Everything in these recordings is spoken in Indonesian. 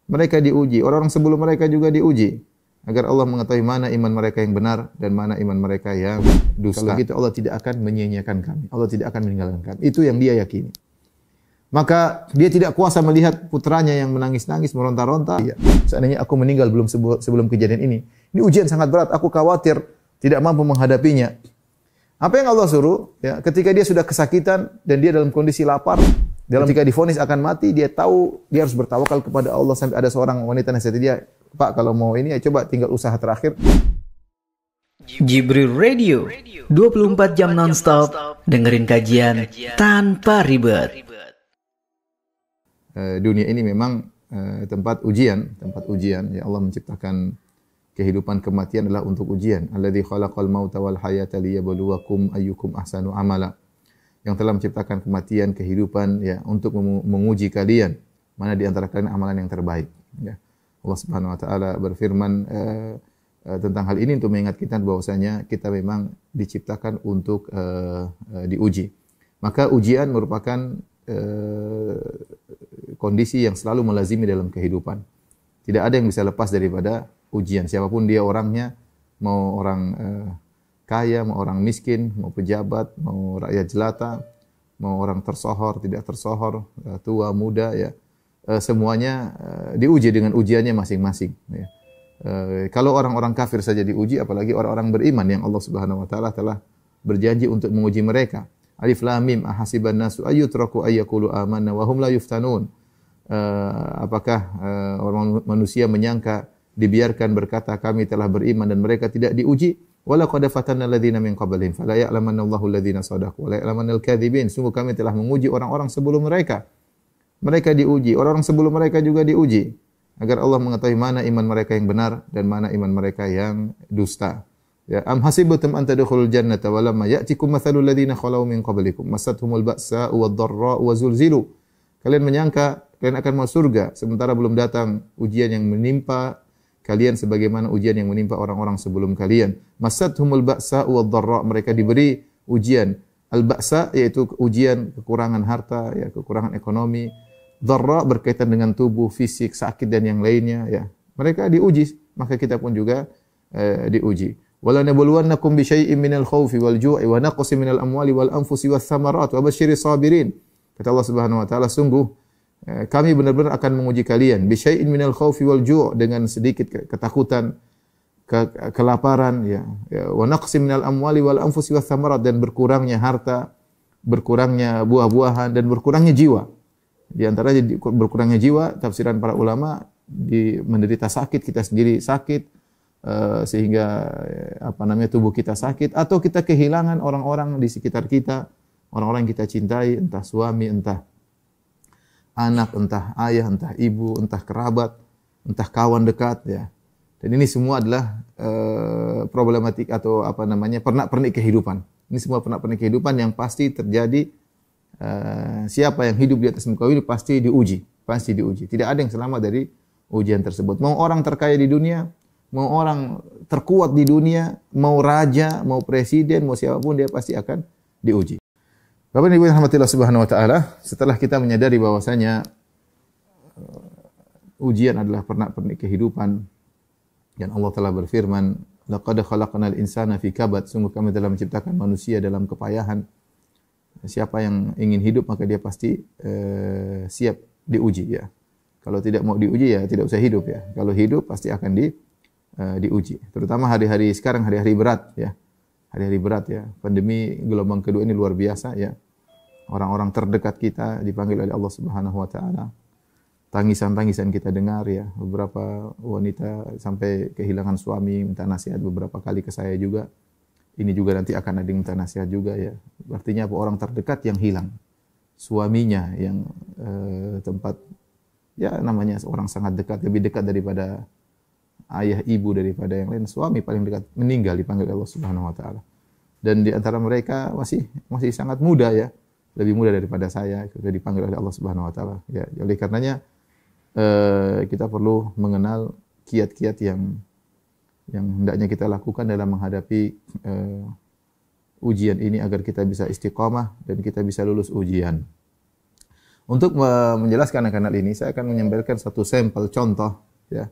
mereka diuji, orang-orang sebelum mereka juga diuji, agar Allah mengetahui mana iman mereka yang benar dan mana iman mereka yang dusta. Kalau gitu Allah tidak akan menyia-nyiakan kami. Allah tidak akan meninggalkan kami. Itu yang dia yakini. Maka dia tidak kuasa melihat putranya yang menangis-nangis, meronta-ronta. Ya, seandainya aku meninggal sebelum kejadian ini. Ini ujian sangat berat, aku khawatir tidak mampu menghadapinya. Apa yang Allah suruh? Ya, ketika dia sudah kesakitan dan dia dalam kondisi lapar, ketika divonis akan mati, dia tahu dia harus bertawakal kepada Allah. Sampai ada seorang wanita nasihat dia, Pak, kalau mau ini ya coba tinggal usaha terakhir. Jibril Radio, 24 jam nonstop, dengerin kajian tanpa ribet. Dunia ini memang tempat ujian. Ya, Allah menciptakan kehidupan, kematian adalah untuk ujian. Alladzi khalaqal mauta wal hayata liyabluwakum ayyukum ahsanu amala. Yang telah menciptakan kematian, kehidupan ya untuk menguji kalian mana di antara kalian amalan yang terbaik. Ya. Allah Subhanahu wa taala berfirman tentang hal ini untuk mengingat kita bahwasanya kita memang diciptakan untuk diuji. Maka ujian merupakan kondisi yang selalu melazimi dalam kehidupan. Tidak ada yang bisa lepas daripada ujian. Siapapun dia orangnya, mau orang kaya, mau orang miskin, mau pejabat, mau rakyat jelata, mau orang tersohor, tidak tersohor, tua, muda, ya, semuanya diuji dengan ujiannya masing-masing. Ya. Kalau orang-orang kafir saja diuji, apalagi orang-orang beriman yang Allah Subhanahu Wa Taala telah berjanji untuk menguji mereka. Alif Lam Mim ahasiban nasu ayyutraku ayyaqulu amanna wa hum la yuftanun. Apakah orang manusia menyangka dibiarkan berkata kami telah beriman dan mereka tidak diuji? Wala qad fatanna alladziina min qablihim fala ya'lamanna Allahu alladziina shadaqu wa la ya'lamanna al-kadzibin. Sungguh kami telah menguji orang-orang sebelum mereka. Mereka diuji, orang-orang sebelum mereka juga diuji agar Allah mengetahui mana iman mereka yang benar dan mana iman mereka yang dusta. Ya, am hasibtum an tadkhulul jannata wa lamma ya'tikum mathalul ladzina khalau min qablikum massatuhumul ba'sa'u wad-dharra'u wa zulzilu. Kalian menyangka kalian akan masuk surga sementara belum datang ujian yang menimpa kalian sebagaimana ujian yang menimpa orang-orang sebelum kalian. Massatuhumul ba'sa'u wad-dharra', mereka diberi ujian. Al-ba'sa yaitu ujian kekurangan harta, ya, kekurangan ekonomi. Dharra berkaitan dengan tubuh, fisik, sakit dan yang lainnya, ya. Mereka diuji, maka kita pun juga diuji. Wala nabluwannakum bi syai'in minal khaufi wal ju'i wa naqsin minal amwali wal anfusi wath thamarat wa basyiris sabirin. Kata Allah Subhanahu wa taala, sungguh kami benar-benar akan menguji kalian bi syai'in minal khaufi wal ju' dengan sedikit ketakutan, kelaparan, ya, wa naqsin minal amwali wal anfusi wath thamarat, dan berkurangnya harta, berkurangnya buah-buahan dan berkurangnya jiwa. Di antaranya berkurangnya jiwa, tafsiran para ulama menderita sakit, kita sendiri sakit, sehingga tubuh kita sakit, atau kita kehilangan orang-orang di sekitar kita, orang-orang yang kita cintai, entah suami, entah anak, entah ayah, entah ibu, entah kerabat, entah kawan dekat, ya. Dan ini semua adalah problematik atau pernak-pernik kehidupan. Ini semua pernak-pernik kehidupan yang pasti terjadi. Siapa yang hidup di atas muka ini pasti diuji. Tidak ada yang selamat dari ujian tersebut. Mau orang terkaya di dunia, mau orang terkuat di dunia, mau raja, mau presiden, mau siapapun, dia pasti akan diuji. Bapak Ibu yang rahmatillah subhanahu wa ta'ala, setelah kita menyadari bahwasanya ujian adalah pernak-pernik kehidupan, dan Allah telah berfirman, laqad khalaqnal insana fi kabad, sungguh kami telah menciptakan manusia dalam kepayahan. Siapa yang ingin hidup maka dia pasti siap diuji, ya. Kalau tidak mau diuji ya tidak usah hidup, ya. Kalau hidup pasti akan diuji. Terutama hari-hari sekarang, hari-hari berat, ya. Hari-hari berat, ya. Pandemi gelombang kedua ini luar biasa, ya. Orang-orang terdekat kita dipanggil oleh Allah Subhanahu wa taala. Tangisan-tangisan kita dengar, ya. Beberapa wanita sampai kehilangan suami, minta nasihat beberapa kali ke saya juga. Ini juga nanti akan ada yang minta nasihat juga, ya. Artinya apa? Orang terdekat yang hilang. Suaminya yang tempat, ya, namanya orang sangat dekat, lebih dekat daripada ayah, ibu, daripada yang lain. Suami paling dekat meninggal dipanggil Allah Subhanahu wa taala. Dan di antara mereka masih sangat muda, ya. Lebih muda daripada saya, sudah dipanggil oleh Allah Subhanahu wa taala. Ya, oleh karenanya kita perlu mengenal kiat-kiat yang hendaknya kita lakukan dalam menghadapi ujian ini agar kita bisa istiqamah dan kita bisa lulus ujian. Untuk menjelaskan akan hal ini, saya akan menyampaikan satu sampel contoh, ya.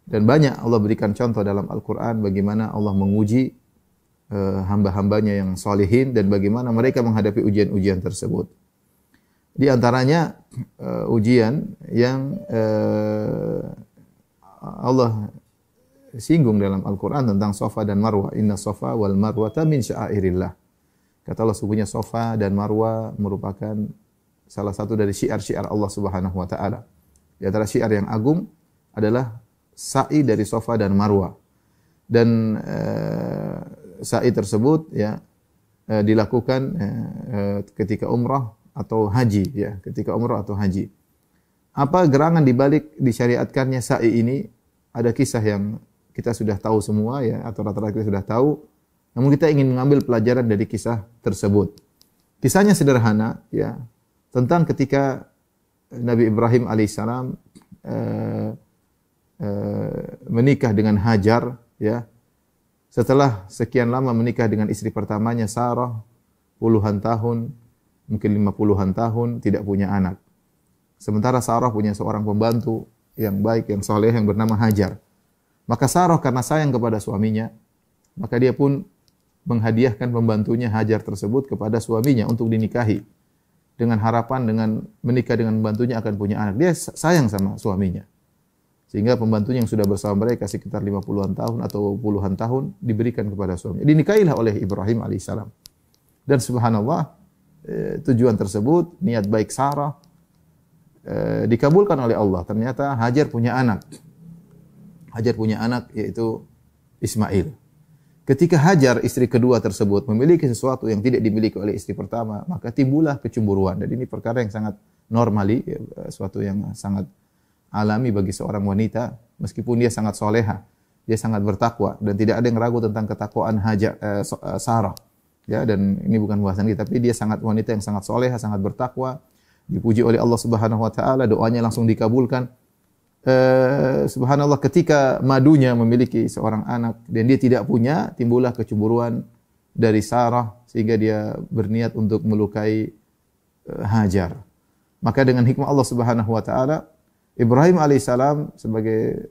Dan banyak Allah berikan contoh dalam Al-Quran bagaimana Allah menguji hamba-hambanya yang solehin dan bagaimana mereka menghadapi ujian-ujian tersebut. Di antaranya ujian yang Allah singgung dalam Al-Quran tentang Safa dan Marwah. Inna Safa wal Marwata min sya'airillah. Kata Allah, sungguhnya Safa dan Marwah merupakan salah satu dari syiar-syiar Allah Subhanahu wa taala. Di antara syiar yang agung adalah sa'i dari Safa dan Marwah. Dan sa'i tersebut ya dilakukan ketika umrah atau haji, ya, ketika umrah atau haji. Apa gerangan di balik disyariatkannya sa'i ini? Ada kisah yang kita sudah tahu semua, ya, atau rata-rata kita sudah tahu. Namun kita ingin mengambil pelajaran dari kisah tersebut. Kisahnya sederhana, ya, tentang ketika Nabi Ibrahim alaihissalam menikah dengan Hajar, ya. Setelah sekian lama menikah dengan istri pertamanya Sarah, puluhan tahun, mungkin 50-an tahun, tidak punya anak. Sementara Sarah punya seorang pembantu yang baik, yang saleh, yang bernama Hajar. Maka Sarah karena sayang kepada suaminya, maka dia pun menghadiahkan pembantunya Hajar tersebut kepada suaminya untuk dinikahi. Dengan harapan dengan menikah dengan pembantunya akan punya anak. Dia sayang sama suaminya. Sehingga pembantunya yang sudah bersama mereka sekitar 50-an tahun atau puluhan tahun diberikan kepada suaminya. Dinikahilah oleh Ibrahim alaihissalam. Dan subhanallah, tujuan tersebut, niat baik Sarah, dikabulkan oleh Allah. Ternyata Hajar punya anak. Hajar punya anak yaitu Ismail. Ketika Hajar, istri kedua tersebut, memiliki sesuatu yang tidak dimiliki oleh istri pertama, maka timbullah kecemburuan. Dan ini perkara yang sangat normali, ya, sesuatu yang sangat alami bagi seorang wanita, meskipun dia sangat soleha, dia sangat bertakwa, dan tidak ada yang ragu tentang ketakwaan Sarah. Ya, dan ini bukan bahasan kita, tapi dia sangat wanita yang sangat soleha, sangat bertakwa, dipuji oleh Allah Subhanahu wa taala, doanya langsung dikabulkan. Subhanallah, ketika madunya memiliki seorang anak dan dia tidak punya, timbullah kecemburuan dari Sarah sehingga dia berniat untuk melukai Hajar. Maka dengan hikmah Allah Subhanahu wa taala, Ibrahim alaihissalam sebagai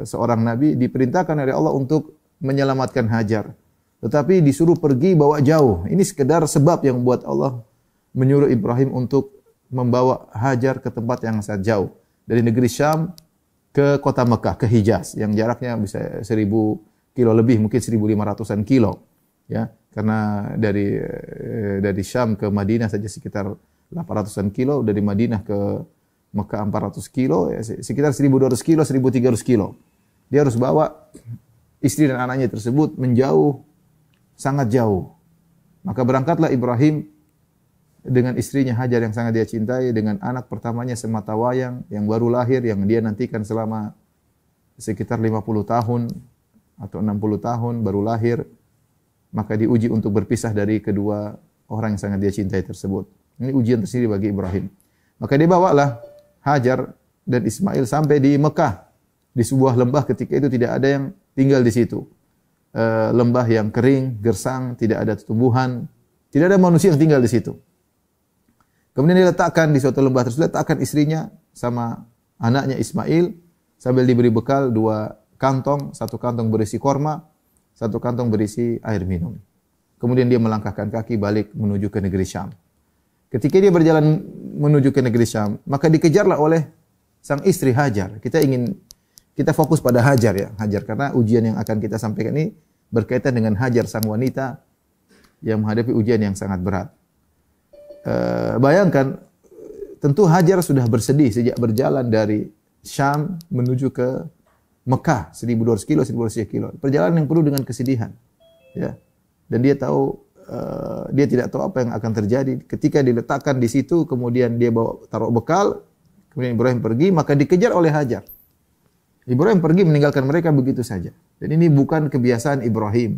seorang nabi diperintahkan oleh Allah untuk menyelamatkan Hajar. Tetapi disuruh pergi bawa jauh. Ini sekedar sebab yang membuat Allah menyuruh Ibrahim untuk membawa Hajar ke tempat yang sangat jauh. Dari negeri Syam ke kota Mekah, ke Hijaz, yang jaraknya bisa 1000 kilo lebih, mungkin 1500-an kilo. Ya, karena dari Syam ke Madinah saja sekitar 800-an kilo, dari Madinah ke Mekah 400 kilo, ya, sekitar 1200 kilo, 1300 kilo. Dia harus bawa istri dan anaknya tersebut menjauh, sangat jauh. Maka berangkatlah Ibrahim dengan istrinya Hajar yang sangat dia cintai, dengan anak pertamanya sematawayang yang baru lahir, yang dia nantikan selama sekitar 50 tahun atau 60 tahun baru lahir, maka diuji untuk berpisah dari kedua orang yang sangat dia cintai tersebut. Ini ujian tersendiri bagi Ibrahim. Maka dia bawalah Hajar dan Ismail sampai di Mekah, di sebuah lembah. Ketika itu tidak ada yang tinggal di situ. Lembah yang kering, gersang, tidak ada tumbuhan, tidak ada manusia yang tinggal di situ. Kemudian dia letakkan di suatu lembah tersebut, letakkan istrinya sama anaknya Ismail sambil diberi bekal 2 kantong, 1 kantong berisi korma, 1 kantong berisi air minum. Kemudian dia melangkahkan kaki balik menuju ke negeri Syam. Ketika dia berjalan menuju ke negeri Syam, maka dikejarlah oleh sang istri Hajar. Kita fokus pada Hajar, ya, Hajar, karena ujian yang akan kita sampaikan ini berkaitan dengan Hajar, sang wanita yang menghadapi ujian yang sangat berat. Bayangkan, tentu Hajar sudah bersedih sejak berjalan dari Syam menuju ke Mekah, 1200 kilo, 1200 kilo. Perjalanan yang penuh dengan kesedihan. Ya. Dan dia tahu, dia tidak tahu apa yang akan terjadi. Ketika diletakkan di situ, kemudian dia taruh bekal, kemudian Ibrahim pergi, maka dikejar oleh Hajar. Ibrahim pergi meninggalkan mereka begitu saja. Dan ini bukan kebiasaan Ibrahim.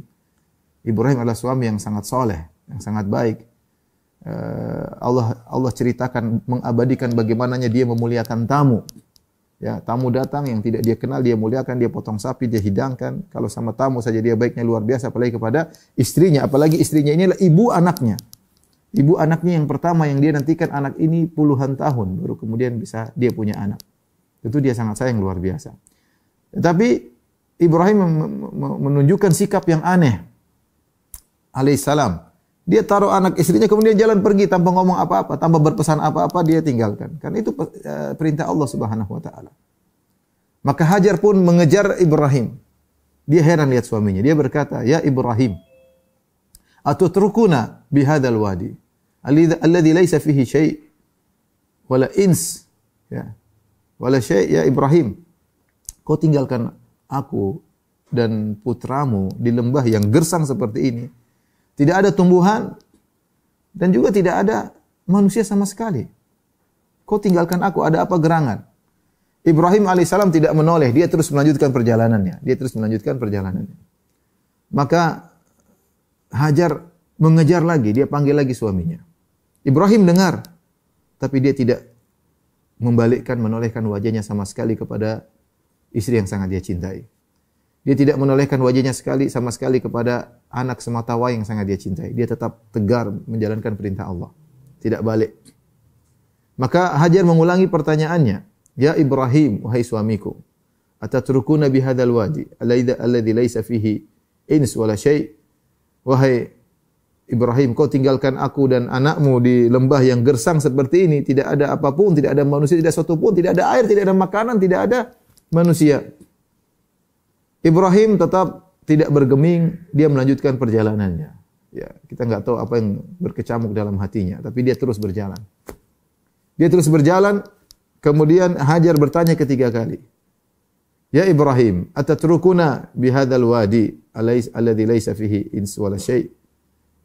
Ibrahim adalah suami yang sangat soleh, yang sangat baik. Allah ceritakan, mengabadikan bagaimananya dia memuliakan tamu. Ya, tamu datang yang tidak dia kenal, dia muliakan, dia potong sapi, dia hidangkan. Kalau sama tamu saja dia baiknya luar biasa, apalagi kepada istrinya. Apalagi istrinya ini adalah ibu anaknya. Ibu anaknya yang pertama yang dia nantikan anak ini puluhan tahun baru kemudian bisa dia punya anak. Itu dia sangat sayang luar biasa. Tapi Ibrahim menunjukkan sikap yang aneh. Alaihissalam. Dia taruh anak istrinya kemudian jalan pergi tanpa ngomong apa-apa, tanpa berpesan apa-apa dia tinggalkan. Karena itu perintah Allah Subhanahu wa taala. Maka Hajar pun mengejar Ibrahim. Dia heran lihat suaminya. Dia berkata, "Ya Ibrahim, atutrukuna bihadzal wadi alladhi laisa fihi syai' wala ins ya wala syai' ya Ibrahim, kau tinggalkan aku dan putramu di lembah yang gersang seperti ini, tidak ada tumbuhan dan juga tidak ada manusia sama sekali. Kau tinggalkan aku, ada apa gerangan?" Ibrahim alaihissalam tidak menoleh, dia terus melanjutkan perjalanannya. Maka Hajar mengejar lagi, dia panggil lagi suaminya. Ibrahim dengar, tapi dia tidak menolehkan wajahnya sama sekali kepada istri yang sangat dia cintai. Dia tidak menolehkan wajahnya sama sekali kepada anak sematawa yang sangat dia cintai. Dia tetap tegar menjalankan perintah Allah. Tidak balik. Maka Hajar mengulangi pertanyaannya. Ya Ibrahim, wahai suamiku, atatrukuna bihadzal wadi alladhi laisa fihi ins wala syai'. Wahai Ibrahim, kau tinggalkan aku dan anakmu di lembah yang gersang seperti ini, tidak ada apapun, tidak ada manusia, tidak satu pun, tidak ada air, tidak ada makanan, tidak ada manusia. Ibrahim tetap tidak bergeming, dia melanjutkan perjalanannya. Ya, kita enggak tahu apa yang berkecamuk dalam hatinya, tapi dia terus berjalan. Kemudian Hajar bertanya ketiga kali. Ya Ibrahim, atatrukuna bihadzal wadi alladhi laisa fihi ins wala syai'.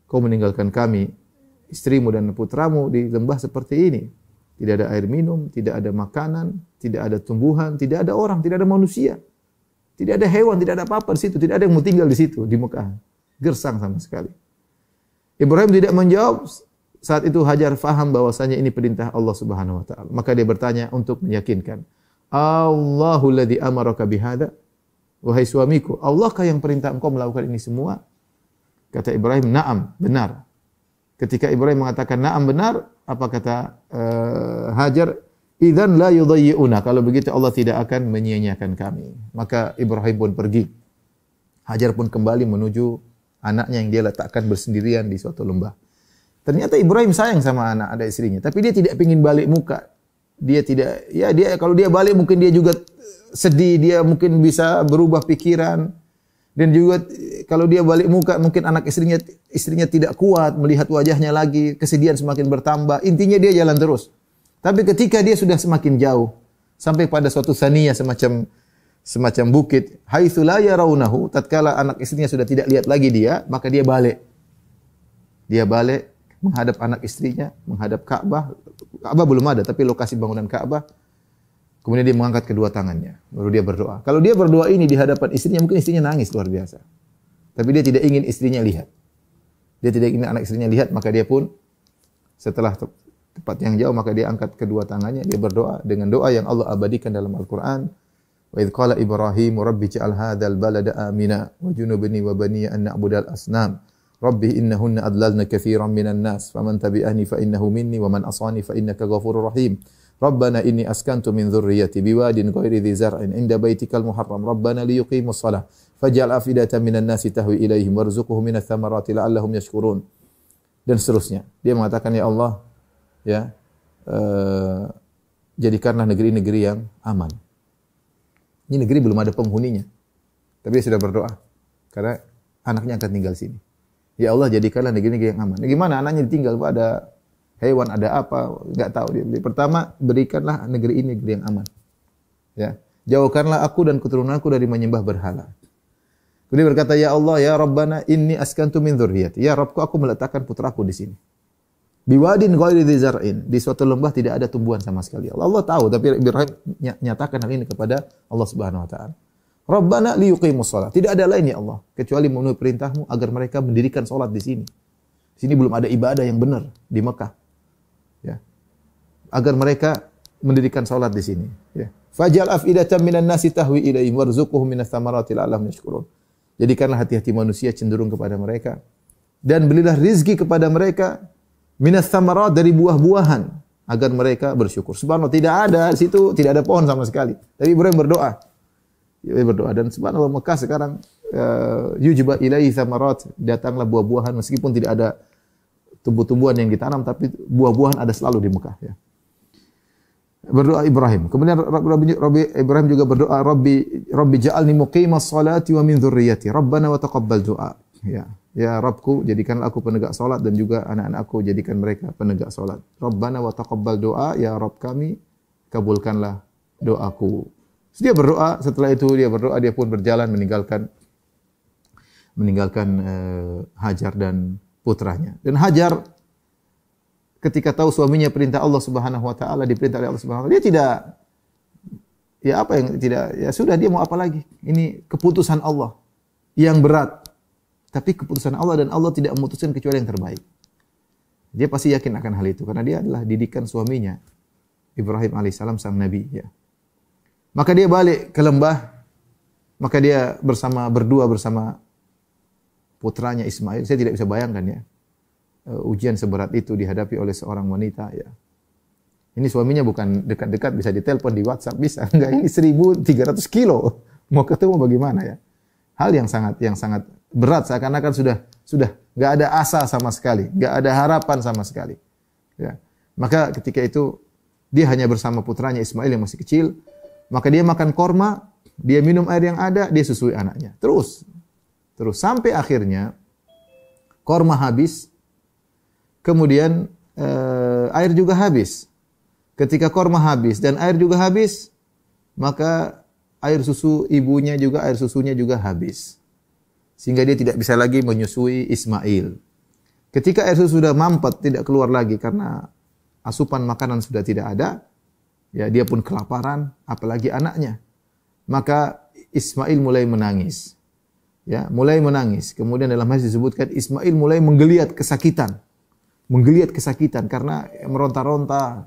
Kau meninggalkan kami, istrimu dan putramu di lembah seperti ini. Tidak ada air minum, tidak ada makanan, tidak ada tumbuhan, tidak ada orang, tidak ada manusia. Tidak ada hewan, tidak ada apa-apa di situ, tidak ada yang mau tinggal di situ, di Mekah. Gersang sama sekali. Ibrahim tidak menjawab. Saat itu Hajar faham bahwasanya ini perintah Allah Subhanahu wa taala. Maka dia bertanya untuk meyakinkan. Allahul ladzi amaraka bihadza? Wahai suamiku, Allahkah yang perintah engkau melakukan ini semua? Kata Ibrahim, "Na'am, benar." Ketika Ibrahim mengatakan na'am benar, apa kata Hajar? "Idzan la yudayyi'una." Kalau begitu Allah tidak akan menyia-nyiakan kami. Maka Ibrahim pun pergi. Hajar pun kembali menuju anaknya yang dia letakkan bersendirian di suatu lembah. Ternyata Ibrahim sayang sama ada istrinya, tapi dia tidak ingin balik muka. Dia kalau dia balik mungkin dia juga sedih, dia mungkin bisa berubah pikiran. Dan juga kalau dia balik muka mungkin anak istrinya tidak kuat melihat wajahnya lagi, kesedihan semakin bertambah. Intinya dia jalan terus. Tapi ketika dia sudah semakin jauh sampai pada suatu saniyah semacam bukit, haitsu la yarawnahu, tatkala anak istrinya sudah tidak lihat lagi dia, maka dia balik. Dia balik menghadap anak istrinya, menghadap Ka'bah. Ka'bah belum ada, tapi lokasi bangunan Ka'bah. Kemudian dia mengangkat kedua tangannya, baru dia berdoa. Kalau dia berdoa ini di hadapan istrinya, mungkin istrinya nangis luar biasa. Tapi dia tidak ingin istrinya lihat. Dia tidak ingin anak istrinya lihat, maka dia pun setelah tepat yang jauh, maka dia angkat kedua tangannya, dia berdoa dengan doa yang Allah abadikan dalam Al-Quran. Wa idh qala Ibrahim, Rabbi ja'al hadzal balada amina, wa junubni wa baniya an na'budal asnam. Rabbi innahunna adlalna katsiran minan nas, faman tabi'ani fa innahu minni, wa man asani fa innaka ghafurur rahim. Rabbana inni askantu min dhurriyyati biwadin ghairi dhi zar'in 'inda baitikal muharram. Rabbana liyuqimus shalah faj'al afidatan minan nasi tahwi ilaihim warzuqhum minats thamarati la'allahum yashkurun. Dan seterusnya. Dia mengatakan, ya Allah, ya, jadikanlah negeri-negeri yang aman. Ini negeri belum ada penghuninya. Tapi dia sudah berdoa karena anaknya akan tinggal sini. Ya Allah, jadikanlah negeri-negeri yang aman. Gimana anaknya ditinggal? Ada hewan, ada apa? Enggak tahu dia. Pertama, berikanlah negeri ini negeri yang aman. Ya, jauhkanlah aku dan keturunanku dari menyembah berhala. Kemudian berkata, ya Allah, ya Rabbana, inni askantu min dzurriyyati. Ya Rabbku, aku meletakkan putraku di sini. Biwadin ghairi dzi zar'in, di suatu lembah tidak ada tumbuhan sama sekali. Allah tahu, tapi Ibrahim nyatakan hal ini kepada Allah Subhanahu wa taala. Rabbana liyuqimus shalah. Tidak ada lain ya Allah kecuali memenuhi perintahmu agar mereka mendirikan salat di sini. Di sini belum ada ibadah yang benar di Mekah. Ya. Agar mereka mendirikan salat di sini, ya. Faj'al afidatan minan nasi tahwi ilaihim warzuqhum minas thamarati la'allahum yashkurun. Jadikanlah hati-hati manusia cenderung kepada mereka dan berilah rizki kepada mereka minas tsamarat, dari buah-buahan, agar mereka bersyukur. Subhanallah, tidak ada di situ, tidak ada pohon sama sekali. Tapi Ibrahim berdoa. Dia berdoa, dan subhanallah Mekah sekarang yujba ilaihi tsamarat, datanglah buah-buahan meskipun tidak ada tumbuh-tumbuhan yang ditanam, tapi buah-buahan ada selalu di Mekah, ya. Berdoa Ibrahim. Kemudian Ibrahim juga berdoa, Rabbi ja'alni muqimas salati wa min dzurriyyati. Rabbana wa taqabbal du'a. Ya Rabbku, jadikanlah aku penegak salat dan juga anak-anakku jadikan mereka penegak salat. Rabbana wa taqabbal du'a, ya Rabb kami, kabulkanlah doaku. Dia berdoa, setelah itu dia pun berjalan meninggalkan Hajar dan putranya. Dan Hajar ketika tahu suaminya perintah Allah Subhanahu wa taala, diperintah oleh Allah Subhanahu wa taala, dia tidak, ya apa yang tidak, ya sudah, dia mau apa lagi? Ini keputusan Allah yang berat. Tapi keputusan Allah, dan Allah tidak memutuskan kecuali yang terbaik. Dia pasti yakin akan hal itu karena dia adalah didikan suaminya Ibrahim alaihissalam, sang nabi, ya. Maka dia balik ke lembah, maka dia berdua bersama putranya Ismail. Saya tidak bisa bayangkan, ya, ujian seberat itu dihadapi oleh seorang wanita, ya. Ini suaminya bukan dekat-dekat, bisa ditelepon, di WhatsApp bisa. Enggak, ini 1.300 kilo. Mau ketemu bagaimana, ya? Hal yang sangat berat, seakan-akan sudah enggak ada asa sama sekali, enggak ada harapan sama sekali. Ya. Maka ketika itu dia hanya bersama putranya Ismail yang masih kecil, maka dia makan korma, dia minum air yang ada, dia susui anaknya. Terus sampai akhirnya korma habis. Kemudian air juga habis. Ketika korma habis dan air juga habis, maka air susu ibunya juga, air susunya juga habis. Sehingga dia tidak bisa lagi menyusui Ismail. Ketika air susu sudah mampet, tidak keluar lagi karena asupan makanan sudah tidak ada, ya dia pun kelaparan, apalagi anaknya. Maka Ismail mulai menangis. Ya, mulai menangis. Kemudian dalam hadis disebutkan Ismail mulai menggeliat kesakitan karena meronta-ronta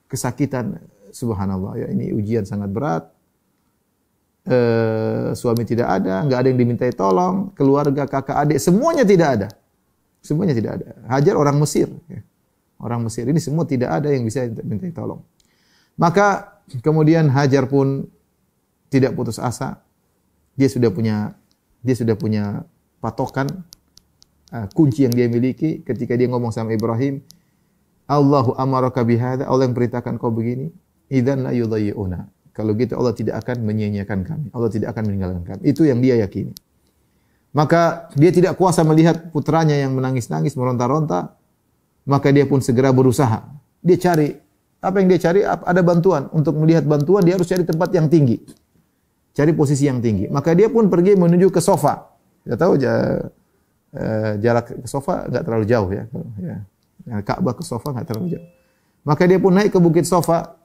kesakitan. Subhanallah, ya, ini ujian sangat berat. Suami tidak ada, enggak ada yang dimintai tolong, keluarga, kakak, adik, semuanya tidak ada. Hajar orang Mesir, ya. Orang Mesir ini semua tidak ada yang bisa dimintai tolong. Maka kemudian Hajar pun tidak putus asa. Dia sudah punya patokan, kunci yang dia miliki ketika dia ngomong sama Ibrahim, Allahu amaraka bihadza, Allah yang perintahkan kau begini, idzan la yudayyi'una. Kalau gitu Allah tidak akan menyia-nyiakan kami. Allah tidak akan meninggalkan kami. Itu yang dia yakini. Maka dia tidak kuasa melihat putranya yang menangis-nangis, meronta-ronta, maka dia pun segera berusaha. Dia cari, apa yang dia cari? Ada bantuan. Untuk melihat bantuan dia harus cari tempat yang tinggi. Cari posisi yang tinggi. Maka dia pun pergi menuju ke sofa. Kita tahu jarak ke sofa enggak terlalu jauh, ya. Ka'bah ke sofa enggak terlalu jauh. Maka dia pun naik ke bukit sofa.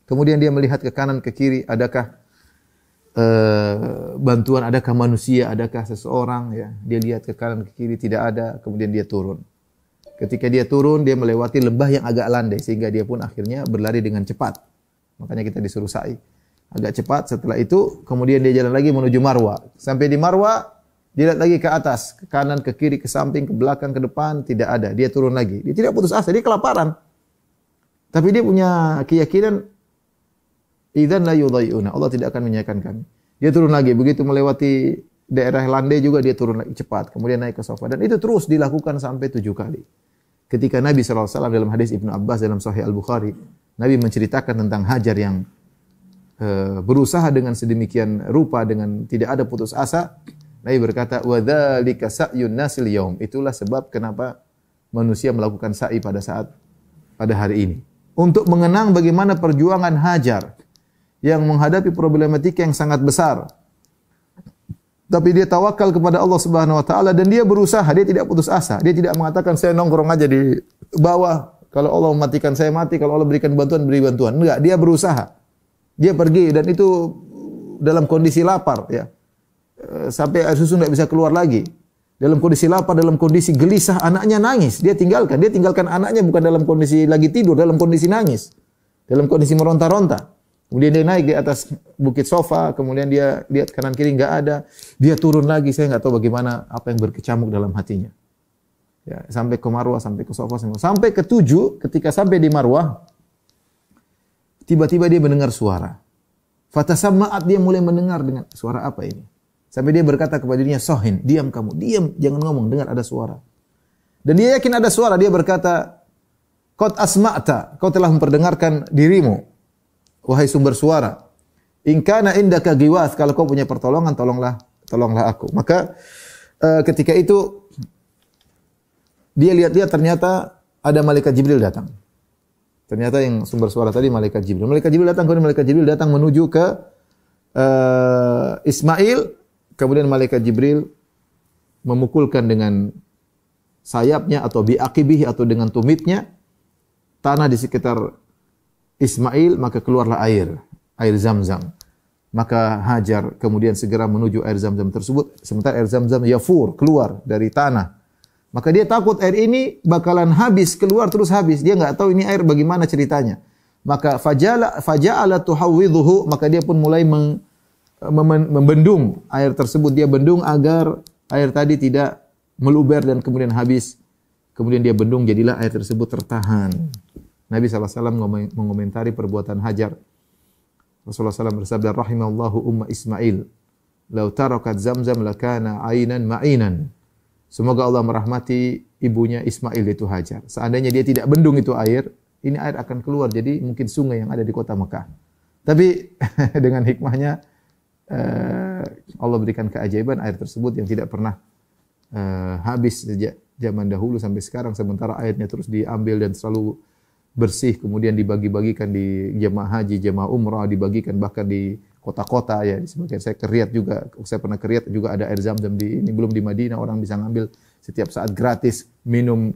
Kemudian dia melihat ke kanan ke kiri, adakah bantuan, adakah manusia, adakah seseorang, ya. Dia lihat ke kanan ke kiri, tidak ada. Kemudian dia turun. Ketika dia turun, dia melewati lembah yang agak landai sehingga dia pun akhirnya berlari dengan cepat. Makanya kita disuruh sa'i. Agak cepat. Setelah itu kemudian dia jalan lagi menuju Marwa. Sampai di Marwa, dia lihat lagi ke atas, ke kanan, ke kiri, ke samping, ke belakang, ke depan, tidak ada. Dia turun lagi. Dia tidak putus asa, dia kelaparan. Tapi dia punya keyakinan, idzan la yudayyi'una, Allah tidak akan menyiakan kami. Dia turun lagi, begitu melewati daerah landai juga dia turun lagi cepat, kemudian naik ke sofa, dan itu terus dilakukan sampai 7 kali. Ketika Nabi SAW dalam hadis Ibnu Abbas dalam Sahih Al-Bukhari, Nabi menceritakan tentang Hajar yang berusaha dengan sedemikian rupa dengan tidak ada putus asa. Nabi berkata, "Wa dzalika sa'yun nasil yaum." Itulah sebab kenapa manusia melakukan sa'i pada hari ini. Untuk mengenang bagaimana perjuangan Hajar yang menghadapi problematika yang sangat besar. Tapi dia tawakal kepada Allah Subhanahu wa taala dan dia berusaha, dia tidak putus asa. Dia tidak mengatakan saya nongkrong aja di bawah, kalau Allah mematikan saya mati, kalau Allah berikan bantuan beri bantuan. Enggak, dia berusaha. Dia pergi dan itu dalam kondisi lapar, ya. Sampai air susu enggak bisa keluar lagi. Dalam kondisi lapar, dalam kondisi gelisah, anaknya nangis. Dia tinggalkan anaknya bukan dalam kondisi lagi tidur, dalam kondisi nangis. Dalam kondisi meronta-ronta. Kemudian dia naik di atas bukit sofa, kemudian dia lihat kanan kiri enggak ada. Dia turun lagi, saya enggak tahu bagaimana apa yang berkecamuk dalam hatinya. Ya, sampai ke Marwah, sampai ke Safa, sampai ke 7, ketika sampai di Marwah, tiba-tiba dia mendengar suara. Fatasamma'at, dia mulai mendengar dengan suara apa ini. Sampai dia berkata kepada dirinya, "Sohin, diam kamu, diam, jangan ngomong, dengar ada suara." Dan dia yakin ada suara, dia berkata, "Qad asma'ta, kau telah memperdengarkan dirimu, wahai sumber suara. In kana indaka giwath, kalau kau punya pertolongan, tolonglah aku." Maka ketika itu dia lihat ternyata ada malaikat Jibril datang. Ternyata yang sumber suara tadi malaikat Jibril. Malaikat Jibril datang, kemudian malaikat Jibril datang menuju ke Ismail. Kemudian malaikat Jibril memukulkan dengan sayapnya atau bi'aqibihi atau dengan tumitnya tanah di sekitar Ismail, maka keluarlah air Zamzam. Maka Hajar kemudian segera menuju air Zamzam tersebut, sementara air Zamzam yafur, keluar dari tanah. Maka dia takut air ini bakalan habis, keluar terus habis. Dia enggak tahu ini air bagaimana ceritanya. Maka faja'ala tuhawwidhuhu, maka dia pun mulai membendung air tersebut. Dia bendung agar air tadi tidak meluber dan kemudian habis. Kemudian dia bendung, jadilah air tersebut tertahan. Nabi SAW mengomentari perbuatan Hajar. Rasulullah SAW bersabda, "Rahimallahu umma Ismail, lau tarakat Zamzam lakana ainan ma'inan." Semoga Allah merahmati ibunya Ismail, itu Hajar. Seandainya dia tidak bendung itu air, ini air akan keluar jadi mungkin sungai yang ada di kota Mekah. Tapi dengan hikmahnya Allah berikan keajaiban air tersebut yang tidak pernah habis sejak zaman dahulu sampai sekarang, sementara airnya terus diambil dan selalu bersih, kemudian dibagi-bagikan di jemaah haji, jemaah umrah, dibagikan bahkan di kota-kota ya. Sebagian saya ke Riyadh juga, saya pernah ke Riyadh juga ada air Zamzam ini belum di Madinah, orang bisa ngambil setiap saat gratis, minum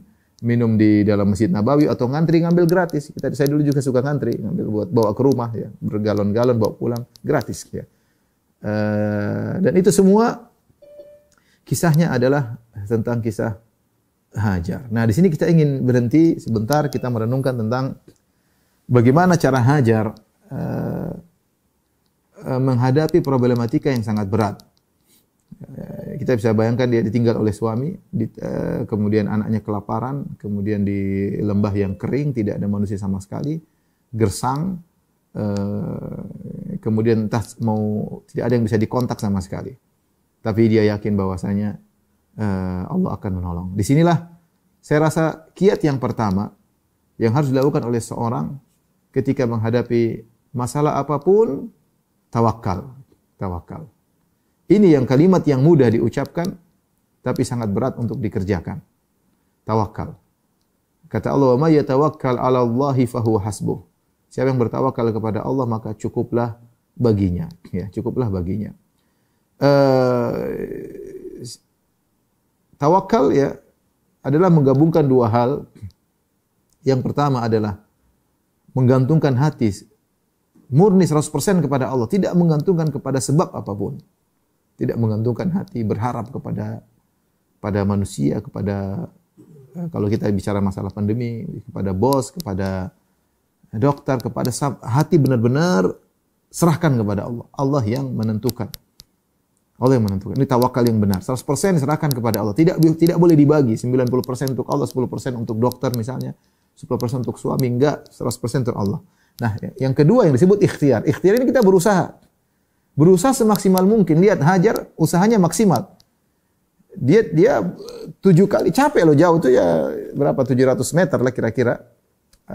di dalam Masjid Nabawi atau ngantri ngambil gratis. Saya dulu juga suka ngantri, ngambil buat bawa ke rumah ya, bergalon-galon bawa pulang gratis ya. Dan itu semua kisahnya adalah tentang kisah Hajar. Nah, di sini kita ingin berhenti sebentar, kita merenungkan tentang bagaimana cara Hajar menghadapi problematika yang sangat berat. Kita bisa bayangkan dia ditinggal oleh suami, kemudian anaknya kelaparan, kemudian di lembah yang kering, tidak ada manusia sama sekali, gersang, kemudian tidak ada yang bisa dikontak sama sekali. Tapi dia yakin bahwasanya Allah akan menolong. Disinilah saya rasa kiat yang pertama yang harus dilakukan oleh seorang ketika menghadapi masalah apapun, tawakal. Tawakal. Ini yang kalimat yang mudah diucapkan, tapi sangat berat untuk dikerjakan. Tawakal. Kata Allah, "Wa may yatawakkal 'ala Allahi fahuwa hasbuh." Siapa yang bertawakal kepada Allah, maka cukuplah baginya. Ya, cukuplah baginya. Tawakal ya adalah menggabungkan dua hal. Yang pertama adalah menggantungkan hati murni 100% kepada Allah, tidak menggantungkan kepada sebab apapun. Tidak menggantungkan hati berharap kepada manusia, kepada kalau kita bicara masalah pandemi, kepada bos, kepada dokter, kepada hati benar-benar serahkan kepada Allah. Allah yang menentukan. Allah yang menentukan. Ini tawakal yang benar. 100% serahkan kepada Allah. Tidak boleh dibagi. 90% untuk Allah, 10% untuk dokter misalnya, 10% untuk suami, enggak, 100% untuk Allah. Nah, yang kedua yang disebut ikhtiar. Ikhtiar ini kita berusaha. Berusaha semaksimal mungkin. Lihat Hajar, usahanya maksimal. Dia 7 kali, capek loh, jauh tuh ya berapa, 700 meter lah kira-kira.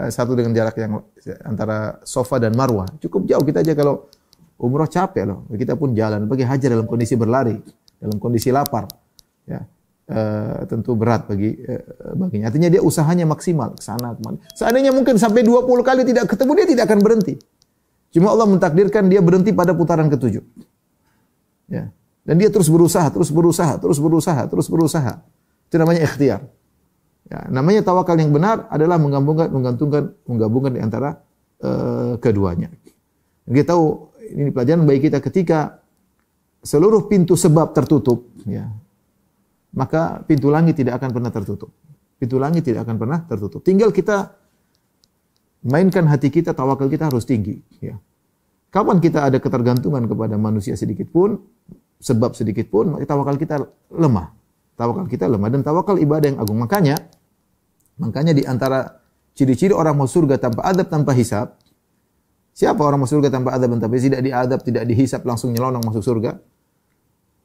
Satu dengan jarak yang antara Safa dan Marwah. Cukup jauh, kita aja kalau umroh capek loh. Kita pun jalan. Bagi Hajar dalam kondisi berlari, dalam kondisi lapar. Ya. Tentu berat baginya. Artinya dia usahanya maksimal ke sana kemana. Seandainya mungkin sampai 20 kali tidak ketemu, dia tidak akan berhenti. Cuma Allah mentakdirkan dia berhenti pada putaran ke-7. Ya. Dan dia terus berusaha. Itu namanya ikhtiar. Ya, namanya tawakal yang benar adalah menggabungkan di antara keduanya. Kita tahu ini pelajaran bagi kita ketika seluruh pintu sebab tertutup, ya, maka pintu langit tidak akan pernah tertutup. Pintu langit tidak akan pernah tertutup. Tinggal kita mainkan hati kita, tawakal kita harus tinggi. Ya. Kapan kita ada ketergantungan kepada manusia sedikit pun, sebab sedikit pun, tawakal kita lemah. Tawakal kita lemah dan tawakal ibadah yang agung. Makanya di antara ciri-ciri orang masuk surga tanpa adab, tanpa hisab. Siapa orang masuk surga tanpa adab dan tanpa hisab? Tidak diadab, tidak dihisab, langsung nyelonong masuk surga.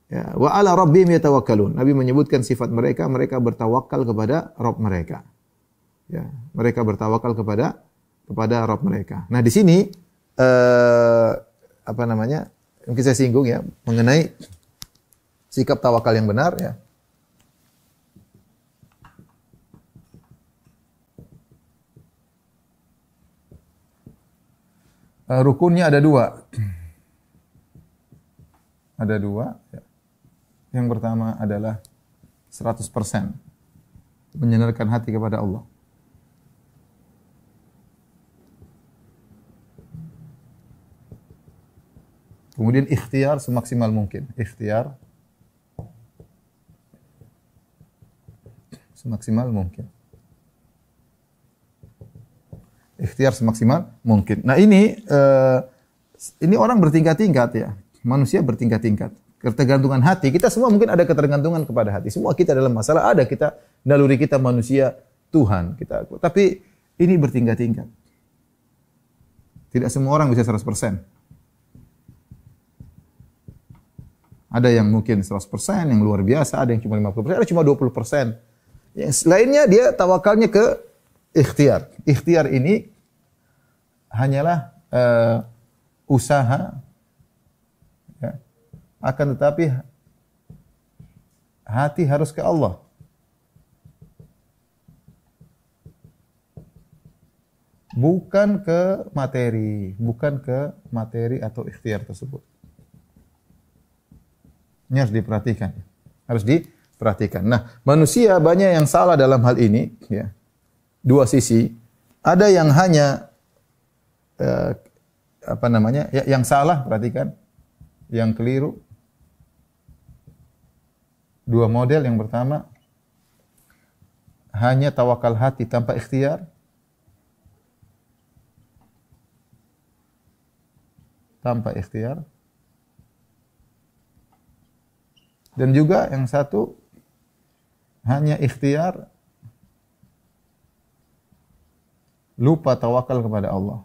Ya, wa ala rabbihim yatawakkalun. Nabi menyebutkan sifat mereka, mereka bertawakal kepada Rabb mereka. Ya, mereka bertawakal kepada Rabb mereka. Nah, di sini mungkin saya singgung ya mengenai sikap tawakal yang benar ya. Rukunnya ada dua. Ada dua. Ya. Yang pertama adalah 100% menyenarkan hati kepada Allah. Kemudian ikhtiar semaksimal mungkin. Ikhtiar semaksimal mungkin. Ikhtiar semaksimal mungkin. Nah ini orang bertingkat-tingkat ya. Manusia bertingkat-tingkat. Ketergantungan hati, kita semua mungkin ada ketergantungan kepada hati. Semua kita dalam masalah ada, kita naluri kita manusia Tuhan. Tapi ini bertingkat-tingkat. Tidak semua orang bisa 100%. Ada yang mungkin 100%, yang luar biasa, ada yang cuma 50%, ada cuma 20%. Yang lainnya dia tawakalnya ke ikhtiar. Ikhtiar ini hanyalah usaha, ya. Akan tetapi hati harus ke Allah. Bukan ke materi atau ikhtiar tersebut. Ini harus diperhatikan. Nah, manusia banyak yang salah dalam hal ini, ya. Dua sisi. Ada yang hanya yang salah, perhatikan. Yang keliru. Dua model. Yang pertama, hanya tawakal hati tanpa ikhtiar. Tanpa ikhtiar. Dan juga yang satu, hanya ikhtiar, lupa tawakal kepada Allah.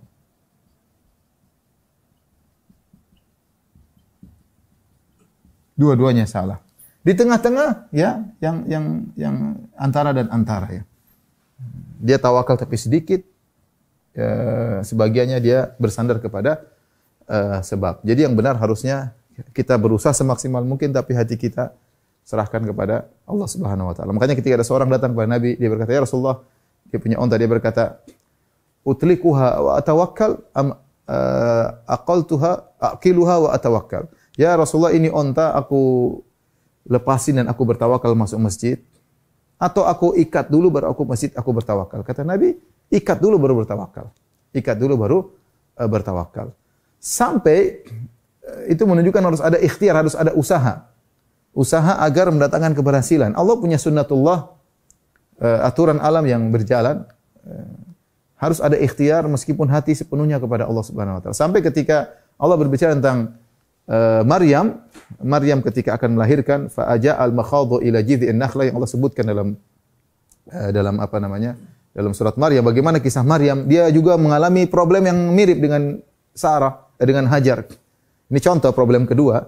Dua-duanya salah. Di tengah-tengah ya, yang antara dan antara ya. Dia tawakal tapi sedikit, sebagiannya dia bersandar kepada sebab. Jadi yang benar harusnya kita berusaha semaksimal mungkin tapi hati kita serahkan kepada Allah Subhanahu wa taala. Makanya ketika ada seorang datang kepada Nabi, dia berkata, "Ya Rasulullah," dia punya unta, dia berkata, "Utlikuha wa atawakkal am aqiluha wa atawakkal." Ya Rasulullah, ini unta aku lepasin dan aku bertawakal masuk masjid, atau aku ikat dulu baru aku masjid aku bertawakal. Kata Nabi, ikat dulu baru bertawakal. Ikat dulu baru bertawakal. Sampai itu menunjukkan harus ada ikhtiar, harus ada usaha. Usaha agar mendatangkan keberhasilan. Allah punya sunnatullah, aturan alam yang berjalan. Harus ada ikhtiar meskipun hati sepenuhnya kepada Allah Subhanahu wa taala. Sampai ketika Allah berbicara tentang Maryam ketika akan melahirkan, fa aja'al makhadhu ila jidhi'in nakhla, yang Allah sebutkan dalam surat Maryam. Bagaimana kisah Maryam? Dia juga mengalami problem yang mirip dengan Sarah, dengan Hajar. Ini contoh problem kedua.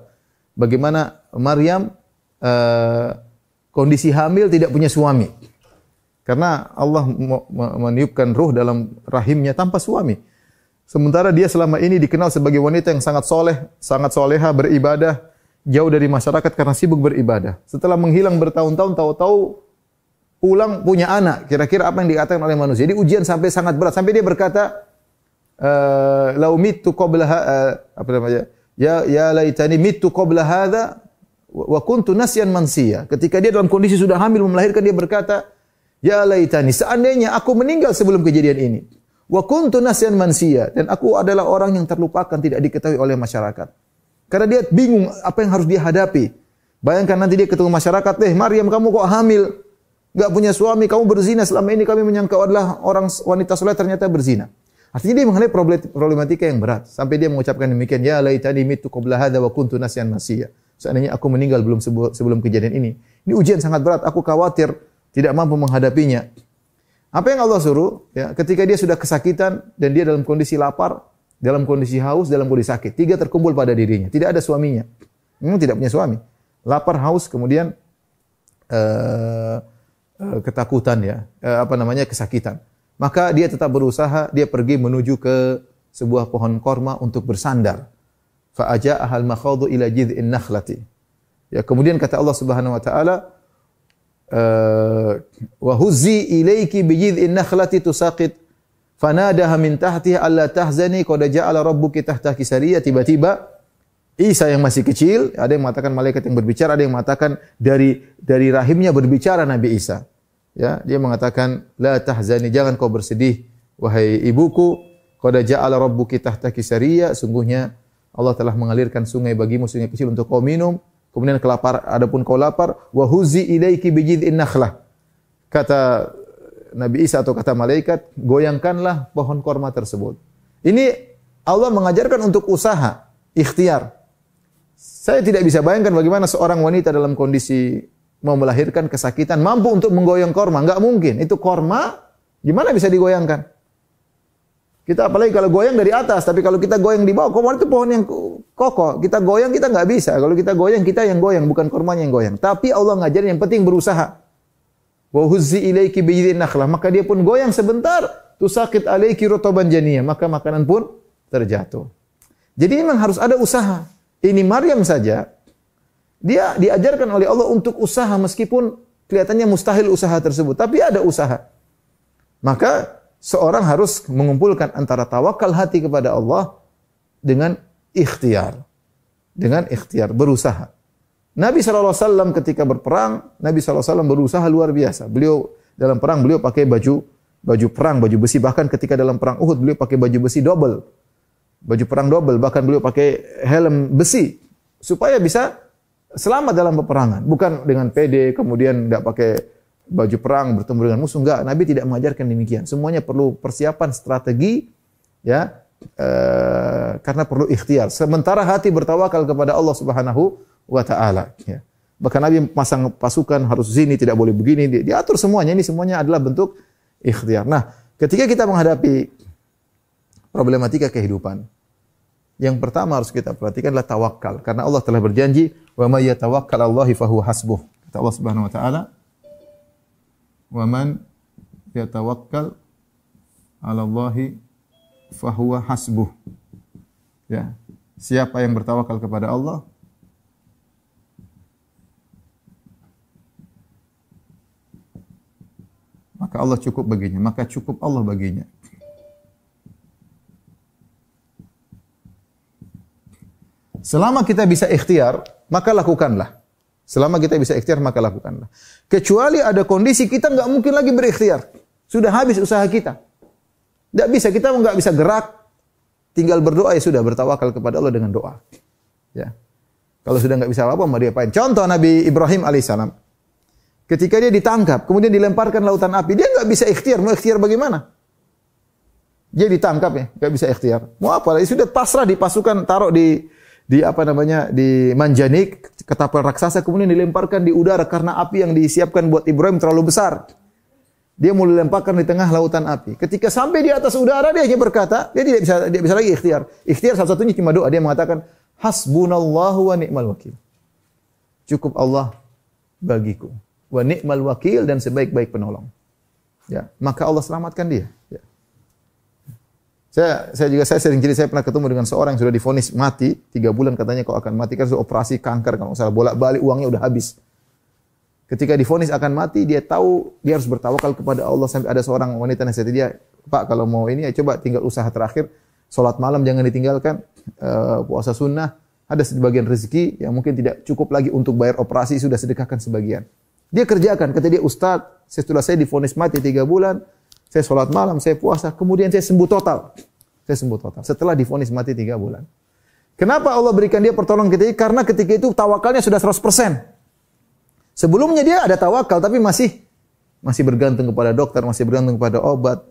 Bagaimana Maryam kondisi hamil tidak punya suami. Karena Allah meniupkan ruh dalam rahimnya tanpa suami. Sementara dia selama ini dikenal sebagai wanita yang sangat soleh, sangat soleha, beribadah, jauh dari masyarakat karena sibuk beribadah. Setelah menghilang bertahun-tahun, tahu-tahu pulang punya anak. Kira-kira apa yang dikatakan oleh manusia? Jadi ujian sampai sangat berat. Sampai dia berkata, "Lau mittu qabla ya laitani mittu qabla hadza wa kuntu nasyan mansiya." Ketika dia dalam kondisi sudah hamil melahirkan, dia berkata, "Ya laitani, seandainya aku meninggal sebelum kejadian ini. Wa kuntu nasyan mansiya, dan aku adalah orang yang terlupakan, tidak diketahui oleh masyarakat." Karena dia bingung apa yang harus dia hadapi. Bayangkan nanti dia ketemu masyarakat, Maryam, kamu kok hamil? Enggak punya suami, kamu berzina. Selama ini kami menyangka adalah orang wanita saleh, ternyata berzina. Artinya dia mengenai problematika yang berat. Sampai dia mengucapkan demikian, "Ya laitani mittu qabla hadza wa kuntu nasyan mansiya." Seandainya aku meninggal sebelum kejadian ini. Ini ujian sangat berat, aku khawatir tidak mampu menghadapinya. Apa yang Allah suruh? Ya, ketika dia sudah kesakitan dan dia dalam kondisi lapar, dalam kondisi haus, dalam kondisi sakit. 3 terkumpul pada dirinya. Tidak ada suaminya. Memang tidak punya suami. Lapar, haus, kemudian ketakutan ya, kesakitan. Maka dia tetap berusaha, dia pergi menuju ke sebuah pohon korma untuk bersandar. Fa aja'ahal makhadhu ila jid'in nakhlati. Ya, kemudian kata Allah Subhanahu wa taala, wa huzzi ilayki bi jid'in nakhlati tusaqit fanadaha min tahtiha alla tahzani qad ja'ala rabbuki tahtaki sariyya. Tiba-tiba Isa yang masih kecil, ada yang mengatakan malaikat yang berbicara, ada yang mengatakan dari rahimnya berbicara Nabi Isa. Ya, dia mengatakan la tahzani, jangan kau bersedih wahai ibuku, qad ja'ala rabbuki tahtaki sariyya, sungguhnya Allah telah mengalirkan sungai bagimu, sungai kecil untuk kau minum. Kemudian adapun kau lapar, wa huzi ilaiki bi jid'in nakhlah. Kata Nabi Isa atau kata malaikat, goyangkanlah pohon korma tersebut. Ini Allah mengajarkan untuk usaha, ikhtiar. Saya tidak bisa bayangkan bagaimana seorang wanita dalam kondisi mau melahirkan, kesakitan, mampu untuk menggoyang korma. Enggak mungkin. Itu korma, gimana bisa digoyangkan? Kita apalagi kalau goyang dari atas, tapi kalau kita goyang di bawah, korma itu pohon yang kokoh. Kita goyang, kita nggak bisa. Kalau kita goyang, kita yang goyang, bukan kormanya yang goyang. Tapi Allah ngajarin yang penting berusaha. Wa huzzi ilaiki bi jid'in nakhlah. Maka dia pun goyang sebentar, tusaqit alaiki rutaban janiyah. Maka makanan pun terjatuh. Jadi memang harus ada usaha. Ini Maryam saja, dia diajarkan oleh Allah untuk usaha meskipun kelihatannya mustahil usaha tersebut. Tapi ada usaha. Maka seorang harus mengumpulkan antara tawakal hati kepada Allah dengan ikhtiar. Dengan ikhtiar, berusaha. Nabi SAW ketika berperang, Nabi SAW berusaha luar biasa. Beliau dalam perang, beliau pakai baju perang, baju besi. Bahkan ketika dalam perang Uhud, beliau pakai baju besi double. Baju perang double, bahkan beliau pakai helm besi supaya bisa selamat dalam peperangan. Bukan dengan pede kemudian tidak pakai baju perang bertemu dengan musuh, enggak. Nabi tidak mengajarkan demikian. Semuanya perlu persiapan, strategi, ya, karena perlu ikhtiar. Sementara hati bertawakal kepada Allah Subhanahu wa taala. Ya. Bahkan Nabi pasang pasukan harus sini, tidak boleh begini, diatur semuanya. Ini semuanya adalah bentuk ikhtiar. Nah, ketika kita menghadapi problematika kehidupan, yang pertama harus kita perhatikan adalah tawakal. Karena Allah telah berjanji, wa may yatawakkal 'alallahi fahuwa hasbuh. Kata Allah Subhanahu wa taala, wa man yatawakkal 'alallahi fahuwa hasbuh. Ya. Siapa yang bertawakal kepada Allah, maka Allah cukup baginya, maka cukup Allah baginya. Selama kita bisa ikhtiar, maka lakukanlah. Selama kita bisa ikhtiar, maka lakukanlah. Kecuali ada kondisi kita nggak mungkin lagi berikhtiar. Sudah habis usaha kita. Nggak bisa, kita nggak bisa gerak. Tinggal berdoa, ya sudah, bertawakal kepada Allah dengan doa. Ya. Kalau sudah nggak bisa apa-apa, mau diapain? Contoh Nabi Ibrahim alaihissalam. Ketika dia ditangkap, kemudian dilemparkan lautan api, dia nggak bisa ikhtiar. Mau ikhtiar bagaimana? Dia ditangkap ya, nggak bisa ikhtiar. Mau apa? Sudah pasrah di pasukan, taruh di Manjanik, ketapel raksasa, kemudian dilemparkan di udara karena api yang disiapkan buat Ibrahim terlalu besar. Dia mau dilemparkan di tengah lautan api. Ketika sampai di atas udara, dia hanya berkata, dia tidak bisa lagi ikhtiar. Ikhtiar salah satunya cuma doa. Dia mengatakan, hasbunallahu wa ni'mal wakil. Cukup Allah bagiku. Wa ni'mal wakil, dan sebaik-baik penolong. Ya, maka Allah selamatkan dia. Ya. Saya sering cerita, saya pernah ketemu dengan seorang yang sudah divonis mati, 3 bulan katanya kau akan mati, kan sudah operasi kanker, kalau salah bolak-balik uangnya udah habis. Ketika divonis akan mati, dia tahu dia harus bertawakal kepada Allah. Sampai ada seorang wanita nasihati dia, Pak, kalau mau ini ya coba tinggal usaha terakhir, salat malam jangan ditinggalkan, puasa sunnah, ada sebagian rezeki yang mungkin tidak cukup lagi untuk bayar operasi, sudah sedekahkan sebagian. Dia kerjakan, kata dia, Ustaz, setelah saya divonis mati 3 bulan, saya sholat malam, saya puasa, kemudian saya sembuh total. Saya sembuh total. Setelah divonis mati 3 bulan. Kenapa Allah berikan dia pertolongan ketika? Karena ketika itu tawakalnya sudah 100%. Sebelumnya dia ada tawakal, tapi masih bergantung kepada dokter, masih bergantung kepada obat.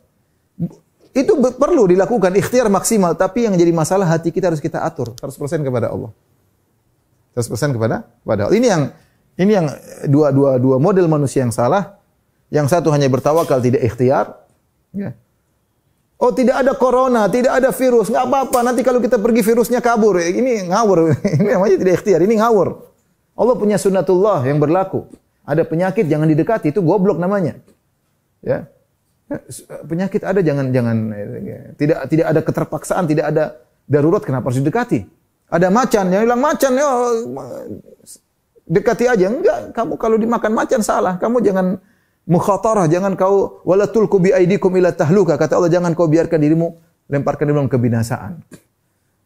Itu perlu dilakukan, ikhtiar maksimal. Tapi yang jadi masalah, hati kita harus kita atur. 100% kepada Allah. 100% kepada Allah. Ini Ini yang dua model manusia yang salah. Yang satu hanya bertawakal, tidak ikhtiar. Ya. Oh, tidak ada corona, tidak ada virus, nggak apa-apa. Nanti kalau kita pergi virusnya kabur. Ini ngawur. Ini namanya tidak ikhtiar. Ini ngawur. Allah punya sunnatullah yang berlaku. Ada penyakit jangan didekati, itu goblok namanya. Ya. Penyakit ada jangan tidak ada keterpaksaan, tidak ada darurat kenapa harus didekati. Ada macan, yang bilang macan, ya dekati aja. Enggak, kamu kalau dimakan macan salah. Kamu jangan mukhatarah, jangan kau wala tulqu bi aidikum ila tahluka. Kata Allah, jangan kau biarkan dirimu lemparkan dirimu ke kebinasaan.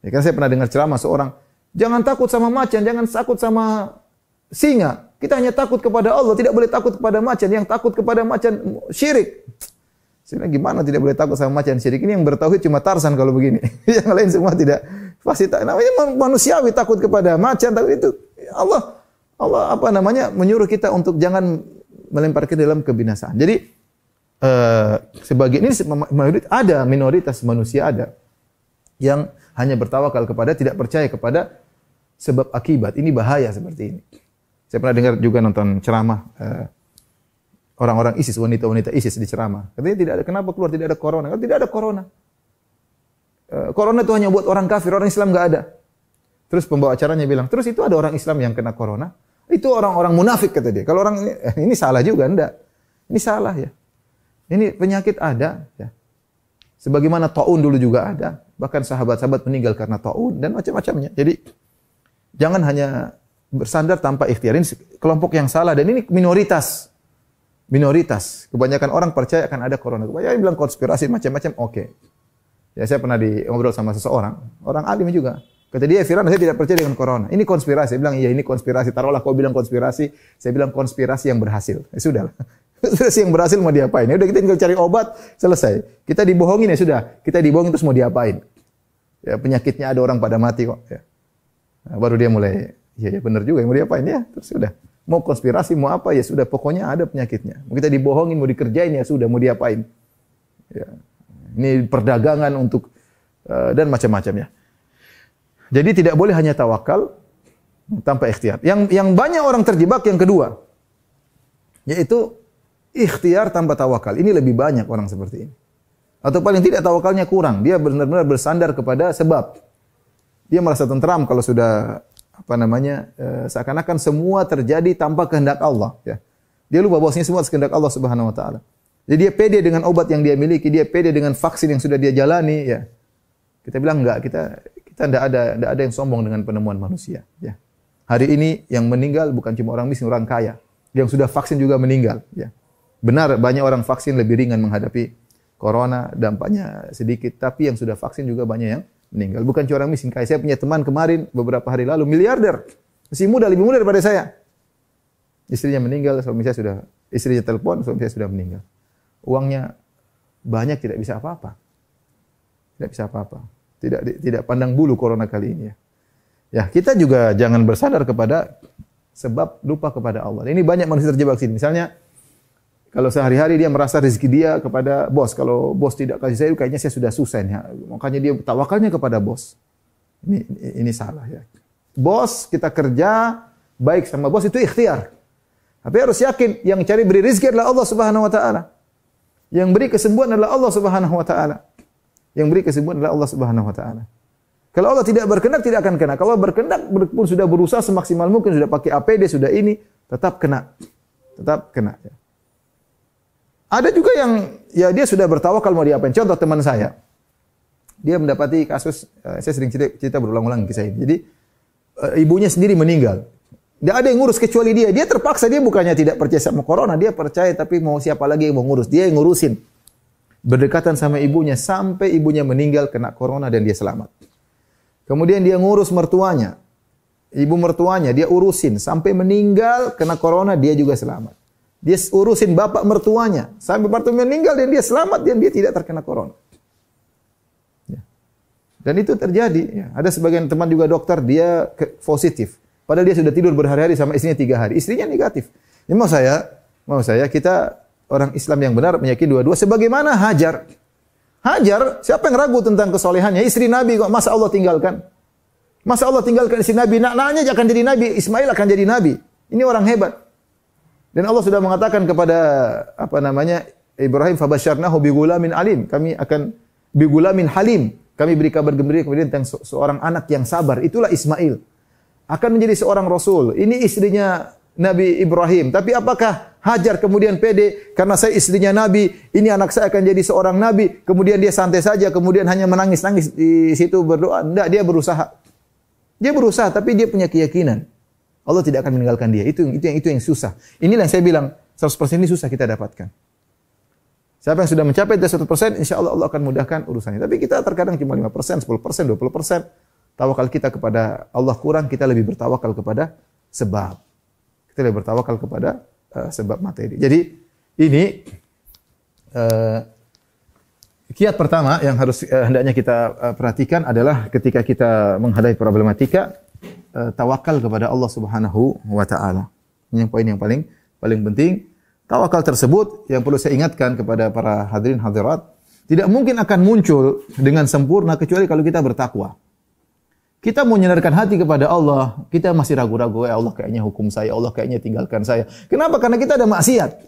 Ya kan saya pernah dengar ceramah seorang, jangan takut sama macan, jangan takut sama singa. Kita hanya takut kepada Allah, tidak boleh takut kepada macan. Yang takut kepada macan syirik. Sebenarnya gimana tidak boleh takut sama macan syirik? Ini yang bertauhid cuma Tarsan kalau begini. Yang lain semua tidak. Pasti namanya manusiawi takut kepada macan, takut itu. Allah apa namanya menyuruh kita untuk jangan melemparkan dalam kebinasaan. Jadi sebagian ini ada minoritas manusia ada yang hanya bertawakal kepada, tidak percaya kepada sebab akibat. Ini bahaya seperti ini. Saya pernah dengar juga nonton ceramah orang-orang ISIS, wanita-wanita ISIS di ceramah. Katanya tidak ada, kenapa keluar tidak ada corona? Kalau tidak ada corona. Corona itu hanya buat orang kafir, orang Islam nggak ada. Terus pembawa acaranya bilang, terus itu ada orang Islam yang kena corona? Itu orang-orang munafik kata dia. Kalau orang ini salah juga, enggak. Ini salah ya. Ini penyakit ada ya. Sebagaimana taun dulu juga ada, bahkan sahabat-sahabat meninggal karena taun dan macam-macamnya. Jadi jangan hanya bersandar tanpa ikhtiar. Ini kelompok yang salah dan ini minoritas. Minoritas. Kebanyakan orang percaya akan ada corona. Kebanyakan bilang konspirasi macam-macam, oke. Ya saya pernah ngobrol sama seseorang, orang alim juga. Kata dia, Firman, saya tidak percaya dengan corona. Ini konspirasi. Saya bilang, iya ini konspirasi. Taruhlah kau bilang konspirasi. Saya bilang konspirasi yang berhasil. Ya sudah. Konspirasi yang berhasil mau diapain? Ya udah kita tinggal cari obat, selesai. Kita dibohongin ya sudah. Kita dibohongin terus mau diapain? Ya penyakitnya ada orang pada mati kok. Ya. Nah, baru dia mulai, ya benar juga mau diapain ya. Terus sudah. Mau konspirasi, mau apa ya sudah. Pokoknya ada penyakitnya. Mau kita dibohongin, mau dikerjain ya sudah. Mau diapain? Ya. Ini perdagangan untuk dan macam-macamnya. Jadi tidak boleh hanya tawakal tanpa ikhtiar. Yang banyak orang terjebak yang kedua, yaitu ikhtiar tanpa tawakal. Ini lebih banyak orang seperti ini. Atau paling tidak tawakalnya kurang. Dia benar-benar bersandar kepada sebab. Dia merasa tentram kalau sudah seakan-akan semua terjadi tanpa kehendak Allah. Ya. Dia lupa bahwasanya semua kehendak Allah Subhanahu Wa Taala. Jadi dia pede dengan obat yang dia miliki, dia pede dengan vaksin yang sudah dia jalani. Ya. Kita bilang enggak, kita tidak ada yang sombong dengan penemuan manusia. Ya. Hari ini yang meninggal bukan cuma orang miskin, orang kaya. Yang sudah vaksin juga meninggal. Ya. Benar, banyak orang vaksin lebih ringan menghadapi corona, dampaknya sedikit. Tapi yang sudah vaksin juga banyak yang meninggal. Bukan cuma orang miskin, kaya. Saya punya teman kemarin, beberapa hari lalu, miliarder. Masih muda, lebih muda daripada saya. Istrinya meninggal, istrinya telepon, suami saya sudah meninggal. Uangnya banyak, tidak bisa apa-apa. Tidak bisa apa-apa. Tidak pandang bulu corona kali ini ya. Ya, kita juga jangan bersandar kepada sebab, lupa kepada Allah. Ini banyak manusia terjebak sini. Misalnya kalau sehari-hari dia merasa rezeki dia kepada bos. Kalau bos tidak kasih saya, kayaknya saya sudah susah nih. Makanya dia tawakalnya kepada bos. Ini salah ya. Bos, kita kerja baik sama bos itu ikhtiar. Tapi harus yakin yang cari beri rezeki adalah Allah Subhanahu Wa Taala. Yang beri kesembuhan adalah Allah Subhanahu Wa Taala. Yang beri kesembuhan adalah Allah Subhanahu Wa Taala. Kalau Allah tidak berkehendak, tidak akan kena. Kalau berkehendak pun sudah berusaha semaksimal mungkin, sudah pakai APD, sudah ini, tetap kena. Tetap kena. Ya. Ada juga yang, ya dia sudah bertawakal mau diapain. Contoh teman saya. Dia mendapati kasus, saya sering cerita berulang-ulang kisah ini. Jadi, ibunya sendiri meninggal. Tidak ada yang ngurus kecuali dia. Dia terpaksa, dia bukannya tidak percaya sama corona. Dia percaya, tapi mau siapa lagi yang mau ngurus. Dia yang ngurusin. Berdekatan sama ibunya, sampai ibunya meninggal kena corona dan dia selamat. Kemudian dia ngurus mertuanya. Ibu mertuanya, dia urusin. Sampai meninggal, kena corona, dia juga selamat. Dia urusin bapak mertuanya. Sampai mertuanya meninggal, dan dia selamat, dan dia tidak terkena corona. Ya. Dan itu terjadi. Ya. Ada sebagian teman juga dokter, dia positif. Padahal dia sudah tidur berhari-hari sama istrinya 3 hari. Istrinya negatif. Ini mau saya, kita orang Islam yang benar meyakini dua-dua. Sebagaimana Hajar. Hajar, siapa yang ragu tentang kesolehannya? Istri Nabi kok, masa Allah tinggalkan? Masa Allah tinggalkan istri Nabi? Anaknya akan jadi Nabi, Ismail akan jadi Nabi. Ini orang hebat. Dan Allah sudah mengatakan kepada Ibrahim, fabasyarnahu bigulamin alim. Kami akan bigulamin halim. Kami beri kabar gembira kepada dia tentang seorang anak yang sabar. Itulah Ismail. Akan menjadi seorang rasul. Ini istrinya Nabi Ibrahim. Tapi apakah Hajar kemudian pede karena saya istrinya Nabi, ini anak saya akan jadi seorang Nabi. Kemudian dia santai saja, kemudian hanya menangis-nangis di situ berdoa. Tidak, dia berusaha. Dia berusaha, tapi dia punya keyakinan. Allah tidak akan meninggalkan dia. Itu yang susah. Inilah yang saya bilang, 100% ini susah kita dapatkan. Siapa yang sudah mencapai 100%, insya Allah Allah akan mudahkan urusannya. Tapi kita terkadang cuma 5%, 10%, 20%. Tawakal kita kepada Allah kurang, kita lebih bertawakal kepada sebab. Kita lebih bertawakal kepada sebab materi. Jadi ini kiat pertama yang harus hendaknya kita perhatikan adalah ketika kita menghadapi problematika, tawakal kepada Allah Subhanahu wa taala. Ini yang poin yang paling penting. Tawakal tersebut yang perlu saya ingatkan kepada para hadirin hadirat, tidak mungkin akan muncul dengan sempurna kecuali kalau kita bertakwa. Kita mau menyandarkan hati kepada Allah, kita masih ragu-ragu, ya Allah kayaknya hukum saya, Allah kayaknya tinggalkan saya. Kenapa? Karena kita ada maksiat.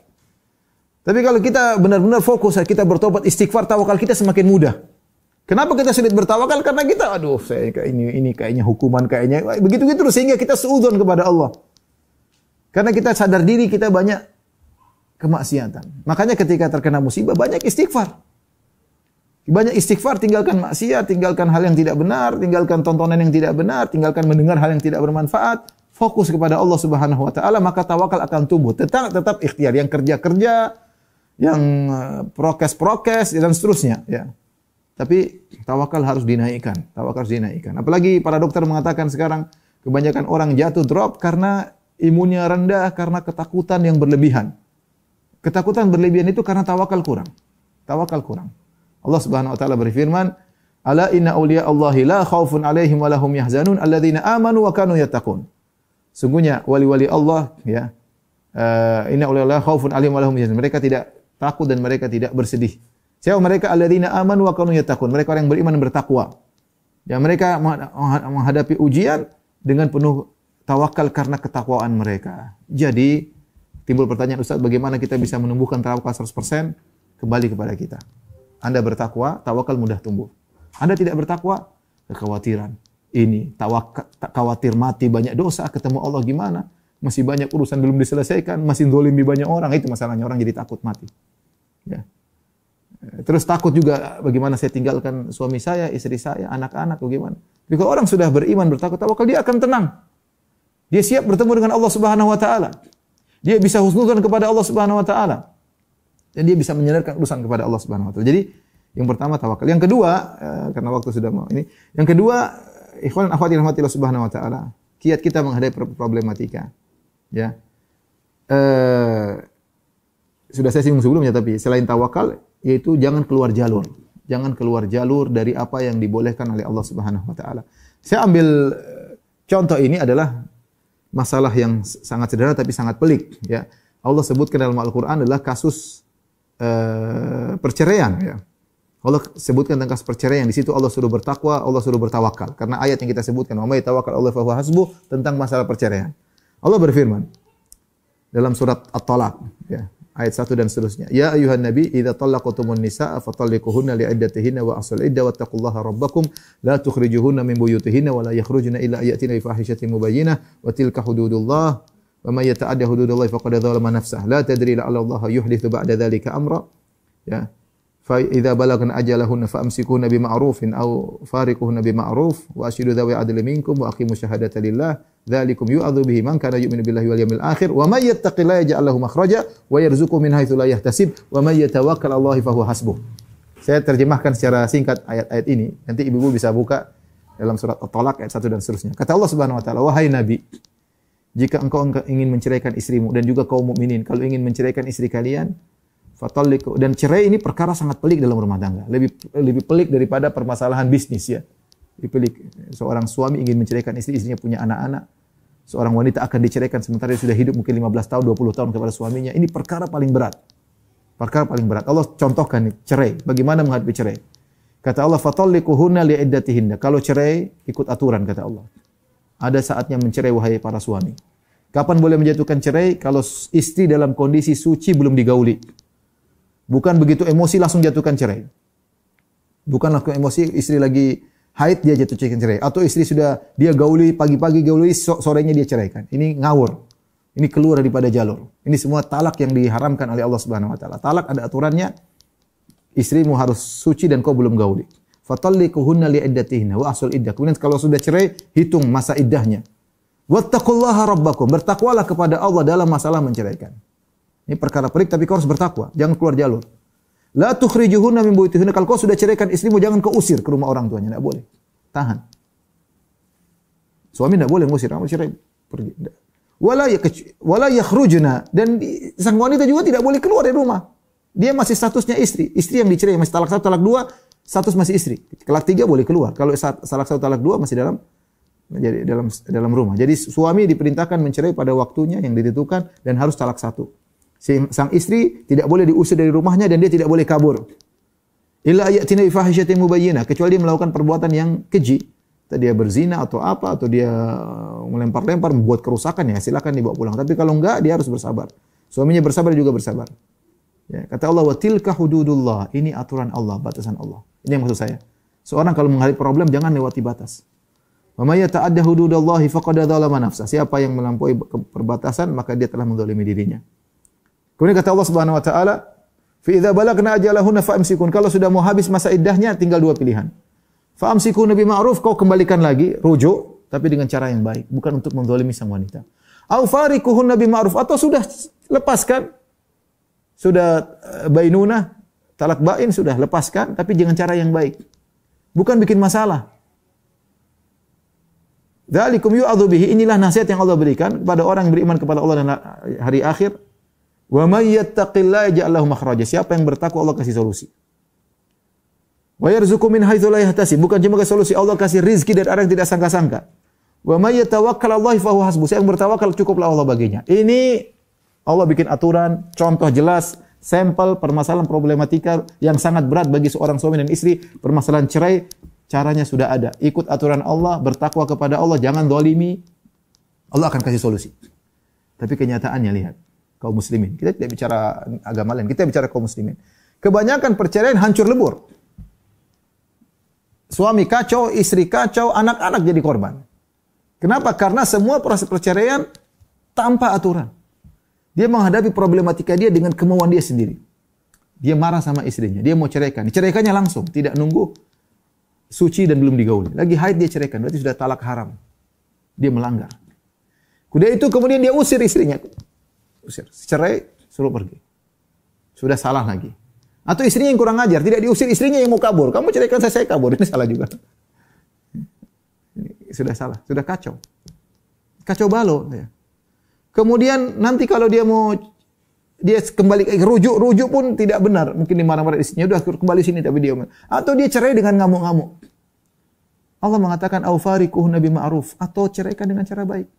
Tapi kalau kita benar-benar fokus, kita bertobat, istighfar, tawakal kita semakin mudah. Kenapa kita sulit bertawakal? Karena kita, saya ini kayaknya hukuman, kayaknya begitu-gitu terus sehingga kita suudzon kepada Allah. Karena kita sadar diri kita banyak kemaksiatan. Makanya ketika terkena musibah banyak istighfar. Banyak istighfar, tinggalkan maksiat, tinggalkan hal yang tidak benar, tinggalkan tontonan yang tidak benar, tinggalkan mendengar hal yang tidak bermanfaat, fokus kepada Allah Subhanahu wa taala, maka tawakal akan tumbuh. Tetap ikhtiar, yang kerja-kerja, yang prokes dan seterusnya, ya. Tapi tawakal harus dinaikkan, Apalagi para dokter mengatakan sekarang kebanyakan orang jatuh drop karena imunnya rendah, karena ketakutan yang berlebihan. Ketakutan berlebihan itu karena tawakal kurang. Allah Subhanahu wa taala berfirman, "Ala inna awliya Allahi la khaufun 'alaihim wa lahum yahzanun alladzina amanu wa kanu yattaqun." Sungguhnya wali-wali Allah, ya. Inna awliya la khaufun 'alaihim wa lahum yahzanun. Mereka tidak takut dan mereka tidak bersedih. Siapa mereka? Alladzina amanu wa kanu yattaqun. Mereka orang yang beriman dan bertakwa. Ya, mereka menghadapi ujian dengan penuh tawakal karena ketakwaan mereka. Jadi, timbul pertanyaan, Ustaz, bagaimana kita bisa menumbuhkan tawakal 100%? Kembali kepada kita. Anda bertakwa, tawakal mudah tumbuh. Anda tidak bertakwa, kekhawatiran. Ini, khawatir mati, banyak dosa, ketemu Allah gimana? Masih banyak urusan belum diselesaikan, masih zalimi banyak orang. Itu masalahnya, orang jadi takut mati. Ya. Terus takut juga, bagaimana saya tinggalkan suami saya, istri saya, anak-anak, bagaimana? Tapi kalau orang sudah beriman, bertakwa, tawakal, dia akan tenang. Dia siap bertemu dengan Allah Subhanahu wa taala. Dia bisa husnudzon kepada Allah Subhanahu wa taala. Dan dia bisa menyandarkan urusan kepada Allah Subhanahu wa taala. Jadi, yang pertama tawakal. Yang kedua, karena waktu sudah mau ini. Yang kedua, ikhwan akhwati rahmatillah Subhanahu wa taala. Kiat kita menghadapi problematika. Ya. Sudah saya singgung sebelumnya, tapi selain tawakal, yaitu jangan keluar jalur. Jangan keluar jalur dari apa yang dibolehkan oleh Allah Subhanahu wa taala. Saya ambil contoh ini adalah masalah yang sangat sederhana tapi sangat pelik, ya. Allah sebutkan dalam Al-Qur'an adalah kasus perceraian, ya. Allah sebutkan tentang kasus perceraian. Di situ Allah suruh bertakwa, Allah suruh bertawakal. Karena ayat yang kita sebutkan, wa may tawakkal Allah fa huwa hasbuh, tentang masalah perceraian. Allah berfirman dalam surat At-Talaq, ya, ayat 1 dan seterusnya. Ya ayuhan nabi, idza talaqtumun nisaa fatalliquhunna li'iddatihinna wa asul iddah wattaqullaha rabbakum la tukhrijuhunna min buyutihinna wa la yakhrujna illa ayatina bi fahishatin mubayyinah wa tilka hududullah wa may yata'adda hududallahi faqad dzalama nafsah la tadri la'alla Allah yuhditsu ba'da dzalika amra, ya. Fa idza balagna ajalahunna famsikuhunna bima'rufin aw fariquhunna bima'ruf wa ashidu dzawi adli minkum wa aqimu syahadata lillah dzalikum yu'adzu bihi man kana yu'minu billahi wal yawmil akhir wa may yattaqillaha yaj'al lahu makhraja wa yarzuqhu min haitsu la yahtasib wa may yatawakkal 'ala Allahi fa huwa hasbuh. Saya terjemahkan secara singkat ayat-ayat ini. Nanti ibu-ibu bisa buka dalam surat At-Talaq ayat 1 dan seterusnya. Kata Allah Subhanahu wa taala, wahai nabi, jika engkau ingin menceraikan istrimu dan juga kaum mukminin, kalau ingin menceraikan istri kalian, fatalliqu, dan cerai ini perkara sangat pelik dalam rumah tangga. Lebih pelik daripada permasalahan bisnis, ya. Lebih pelik. Seorang suami ingin menceraikan istri, istrinya punya anak-anak. Seorang wanita akan diceraikan sementara dia sudah hidup mungkin 15 tahun, 20 tahun kepada suaminya. Ini perkara paling berat. Perkara paling berat. Allah contohkan nih, cerai. Bagaimana menghadapi cerai? Kata Allah, fatalliquhunna li'iddatihinna. Kalau cerai, ikut aturan, kata Allah. Ada saatnya mencerai, wahai para suami. Kapan boleh menjatuhkan cerai? Kalau istri dalam kondisi suci belum digauli. Bukan begitu emosi langsung jatuhkan cerai. Bukan langsung emosi, istri lagi haid dia jatuhkan cerai. Atau istri sudah dia gauli pagi-pagi gauli, sorenya dia ceraikan. Ini ngawur. Ini keluar daripada jalur. Ini semua talak yang diharamkan oleh Allah Subhanahu wa taala. Talak ada aturannya. Istrimu harus suci dan kau belum gauli. Fatalliquhunna li'iddatihinna wa ahsul iddah. Kemudian kalau sudah cerai, hitung masa iddahnya. Wattaqullaha rabbakum. Bertakwalah kepada Allah dalam masalah menceraikan. Ini perkara pelik tapi kau harus bertakwa. Jangan keluar jalur. La tukhrijuhunna min buyutihinna. Kalau kau sudah ceraikan istrimu, jangan kau usir ke rumah orang tuanya. Tidak boleh. Tahan. Suami tidak boleh ngusir. Kamu cerai, pergi. Wala yakhrujna. Dan sang wanita juga tidak boleh keluar dari rumah. Dia masih statusnya istri. Istri yang dicerai masih talak 1, talak 2, status masih istri. Talak 3 boleh keluar. Kalau talak 1, talak 2 masih dalam rumah. Jadi suami diperintahkan mencerai pada waktunya yang ditentukan dan harus talak 1. Sang istri tidak boleh diusir dari rumahnya dan dia tidak boleh kabur. Illa ayatina bi fahishatin mubayyinah, kecuali dia melakukan perbuatan yang keji. Dia berzina atau apa, atau dia melempar-lempar membuat kerusakan, ya silakan dibawa pulang. Tapi kalau enggak, dia harus bersabar. Suaminya bersabar juga bersabar. Ya, kata Allah, wa tilka hududullah. Ini aturan Allah, batasan Allah. Ini yang maksud saya. Seorang kalau menghadapi problem jangan lewati batas. Wa may yata'adda hududallahi faqad dzalama nafsah. Siapa yang melampaui perbatasan maka dia telah menzalimi dirinya. Kemudian kata Allah Subhanahu wa taala, fa idza balagna ajalahunna fa'amsikun. Kalau sudah mau habis masa iddahnya tinggal 2 pilihan. Fa'amsikun bi ma'ruf, kau kembalikan lagi, rujuk tapi dengan cara yang baik, bukan untuk menzalimi sang wanita. Au farikuhunna bi ma'ruf, atau sudah lepaskan, sudah bainunah, talak bain sudah lepaskan tapi dengan cara yang baik. Bukan bikin masalah. Dzalikum yu'adzu bihi, inilah nasihat yang Allah berikan kepada orang yang beriman kepada Allah dan hari akhir. Wa may yattaqillaha yaj'al lahu makhraja. Siapa yang bertakwa Allah kasih solusi. Wa yarzuqhu min haitsu la yahtasib. Bukan cuma kasih solusi, Allah kasih rezeki dari arah yang tidak sangka-sangka. Wa may yatawakkal 'alallahi fa huwa hasbuh. Siapa yang bertawakal cukuplah Allah baginya. Ini Allah bikin aturan, contoh jelas, sampel permasalahan problematika yang sangat berat bagi seorang suami dan istri, permasalahan cerai. Caranya sudah ada. Ikut aturan Allah, bertakwa kepada Allah, jangan zalimi. Allah akan kasih solusi. Tapi kenyataannya lihat, kaum muslimin. Kita tidak bicara agama lain, kita bicara kaum muslimin. Kebanyakan perceraian hancur lebur. Suami kacau, istri kacau, anak-anak jadi korban. Kenapa? Karena semua proses perceraian tanpa aturan. Dia menghadapi problematika dia dengan kemauan dia sendiri. Dia marah sama istrinya, dia mau ceraikan. Diceraikannya langsung, tidak nunggu suci dan belum digauli. Lagi haid dia ceraikan, berarti sudah talak haram. Dia melanggar. Kemudian itu kemudian dia usir istrinya. Usir, cerai, suruh pergi. Sudah salah lagi. Atau istrinya yang kurang ajar, tidak diusir, istrinya yang mau kabur. Kamu ceraikan saya kabur. Ini salah juga. Ini sudah salah, sudah kacau. Kacau balau. Ya. Kemudian nanti kalau dia mau kembali rujuk pun tidak benar. Mungkin dimarah-marah istrinya, udah kembali sini tapi dia. Atau dia cerai dengan ngamuk-ngamuk. Allah mengatakan au fariquhunna bi ma'ruf, atau ceraikan dengan cara baik.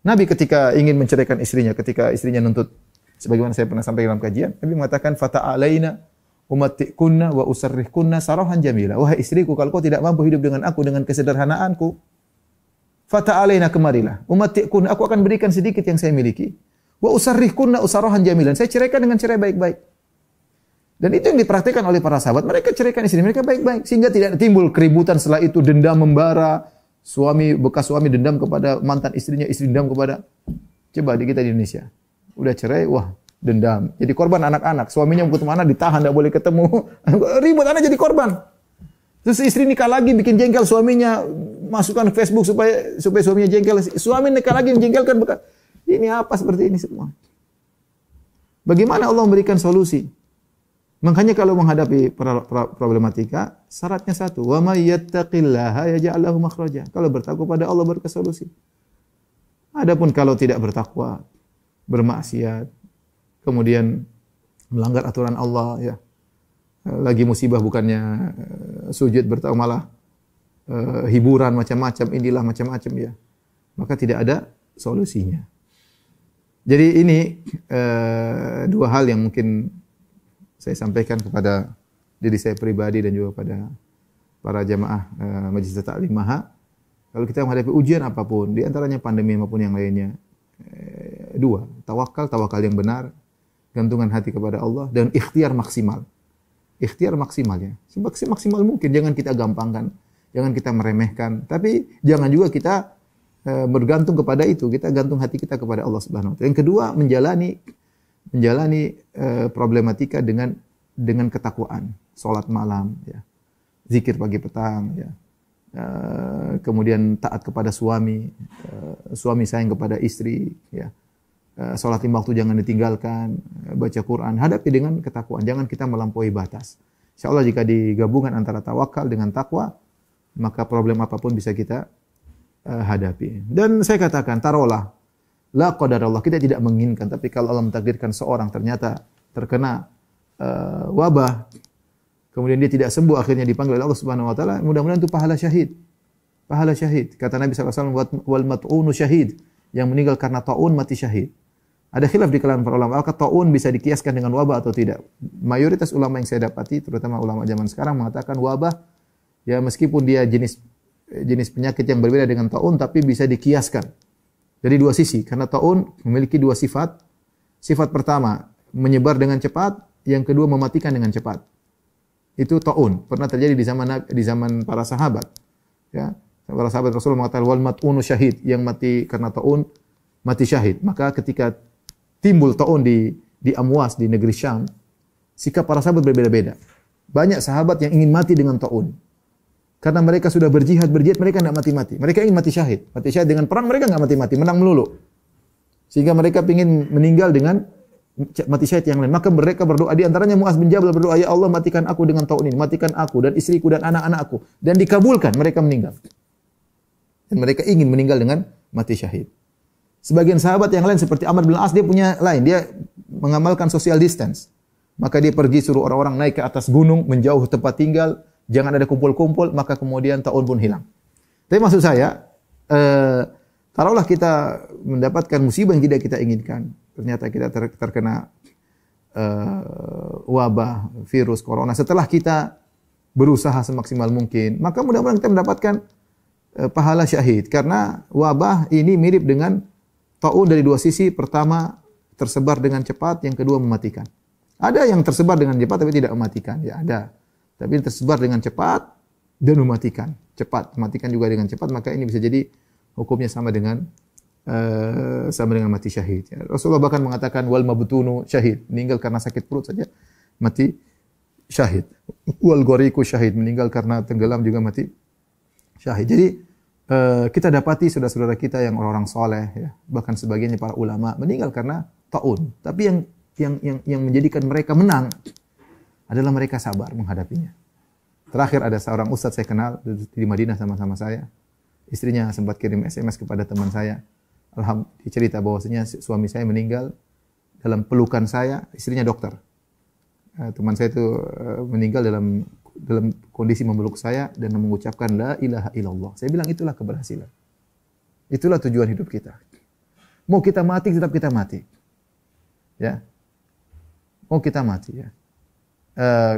Nabi ketika ingin menceraikan istrinya, ketika istrinya nuntut, sebagaimana saya pernah sampaikan dalam kajian, Nabi mengatakan fata'alaina umattikunna wa usarrihkunna sarahan jamila. Wahai istriku, kalau kau tidak mampu hidup dengan aku dengan kesederhanaanku, fata'alaina, kemarilah. Umattikunna, aku akan berikan sedikit yang saya miliki. Wa usarrihkunna usarahan jamilan. Saya ceraikan dengan cara baik-baik. Dan itu yang dipraktikkan oleh para sahabat. Mereka ceraikan istri mereka baik-baik sehingga tidak timbul keributan setelah itu, dendam membara. Bekas suami dendam kepada mantan istrinya, istri dendam kepada. Coba di kita di Indonesia. Udah cerai, wah, dendam. Jadi korban anak-anak. Suaminya mau ketemu anak ditahan, enggak boleh ketemu. Ribut, anak jadi korban. Terus istri nikah lagi bikin jengkel suaminya, masukkan Facebook supaya suaminya jengkel. Suami nikah lagi menjengkelkan bekas. Ini apa seperti ini semua? Bagaimana Allah memberikan solusi? Makanya kalau menghadapi problematika, syaratnya satu, wa may yattaqillaha yaj'al lahu makhraja. Kalau bertakwa pada Allah baru ke solusi. Adapun kalau tidak bertakwa, bermaksiat, kemudian melanggar aturan Allah, ya. Lagi musibah bukannya sujud bertakwa malah hiburan macam-macam, inilah macam-macam, ya. Maka tidak ada solusinya. Jadi ini dua hal yang mungkin saya sampaikan kepada diri saya pribadi dan juga pada para jamaah Majelis Ta'lim Maha. Kalau kita menghadapi ujian apapun, di antaranya pandemi maupun yang lainnya, dua, tawakal yang benar, gantungan hati kepada Allah, dan ikhtiar maksimal. Ikhtiar maksimalnya, semaksimal mungkin. Jangan kita gampangkan, jangan kita meremehkan, tapi jangan juga kita bergantung kepada itu. Kita gantung hati kita kepada Allah Subhanahu wa taala. Yang kedua, menjalani problematika dengan ketakwaan, salat malam, ya, zikir pagi petang, ya, kemudian taat kepada suami, suami sayang kepada istri, ya, salat lima waktu jangan ditinggalkan, baca Quran, hadapi dengan ketakwaan, jangan kita melampaui batas. Insyaallah jika digabungkan antara tawakal dengan takwa, maka problem apapun bisa kita hadapi. Dan saya katakan, taruhlah la qadarullah, kita tidak menginginkan, tapi kalau Allah mentakdirkan seorang ternyata terkena wabah, kemudian dia tidak sembuh, akhirnya dipanggil oleh Allah Subhanahu wa taala, mudah-mudahan itu pahala syahid. Pahala syahid. Kata Nabi SAW, wal mat'unu syahid. Yang meninggal karena ta'un mati syahid. Ada khilaf di kalangan para ulama, apakah ta'un bisa dikiaskan dengan wabah atau tidak? Mayoritas ulama yang saya dapati, terutama ulama zaman sekarang, mengatakan wabah, ya meskipun dia jenis penyakit yang berbeda dengan ta'un, tapi bisa dikiaskan dari dua sisi. Karena ta'un memiliki dua sifat. Sifat pertama, menyebar dengan cepat. Yang kedua, mematikan dengan cepat. Itu ta'un. Pernah terjadi di zaman para sahabat. Ya, para sahabat Rasulullah mengatakan wal mat'unu syahid, yang mati karena ta'un mati syahid. Maka ketika timbul ta'un di Amwas, di negeri Syam, sikap para sahabat berbeda-beda. Banyak sahabat yang ingin mati dengan ta'un. Karena mereka sudah berjihad, mereka tidak mati-mati. Mereka ingin mati syahid. Mati syahid dengan perang, mereka tidak mati-mati, menang melulu. Sehingga mereka ingin meninggal dengan mati syahid yang lain. Maka mereka berdoa, di antaranya Muaz bin Jabal berdoa, ya Allah matikan aku dengan ta'un ini, matikan aku dan istriku dan anak-anakku. Dan dikabulkan, mereka meninggal. Dan mereka ingin meninggal dengan mati syahid. Sebagian sahabat yang lain seperti Amr bin As, dia punya lain, dia mengamalkan social distance. Maka dia pergi suruh orang-orang naik ke atas gunung, menjauh tempat tinggal, jangan ada kumpul-kumpul, maka kemudian ta'un pun hilang. Tapi maksud saya, taruhlah kita mendapatkan musibah yang tidak kita inginkan. Ternyata kita terkena wabah, virus, corona. Setelah kita berusaha semaksimal mungkin, maka mudah-mudahan kita mendapatkan pahala syahid. Karena wabah ini mirip dengan ta'un dari dua sisi. Pertama, tersebar dengan cepat. Yang kedua, mematikan. Ada yang tersebar dengan cepat tapi tidak mematikan. Ya ada. Tapi tersebar dengan cepat dan mematikan. Cepat, mematikan juga dengan cepat. Maka ini bisa jadi hukumnya sama dengan mati syahid. Ya. Rasulullah bahkan mengatakan wal mabtunu syahid, meninggal karena sakit perut saja mati syahid. Wal ghariqu syahid, meninggal karena tenggelam juga mati syahid. Jadi kita dapati saudara-saudara kita yang orang-orang soleh, ya, bahkan sebagiannya para ulama meninggal karena ta'un. Tapi yang menjadikan mereka menang adalah mereka sabar menghadapinya. Terakhir ada seorang ustadz saya kenal di Madinah sama-sama saya. Istrinya sempat kirim SMS kepada teman saya. Alhamdulillah, cerita bahwasanya suami saya meninggal dalam pelukan saya, istrinya dokter. Teman saya itu meninggal dalam kondisi memeluk saya dan mengucapkan la ilaha illallah. Saya bilang itulah keberhasilan. Itulah tujuan hidup kita. Mau kita mati tetap kita mati. Ya. Mau kita mati ya.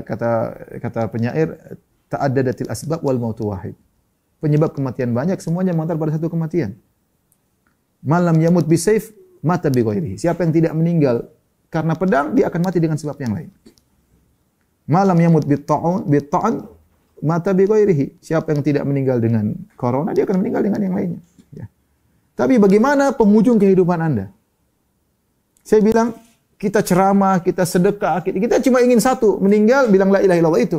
Kata penyair, ta'addadatil asbab wal mautu wahid. Penyebab kematian banyak, semuanya mengantar pada satu kematian. Malam yamut bisayf mata bi ghairihi. Siapa yang tidak meninggal karena pedang, dia akan mati dengan sebab yang lain. Malam yamut bitta'an mata bi ghairihi. Siapa yang tidak meninggal dengan corona, dia akan meninggal dengan yang lainnya. Ya. Tapi bagaimana penghujung kehidupan Anda? Saya bilang, kita ceramah, kita sedekah, kita cuma ingin satu, meninggal bilang la ilaha illallah itu.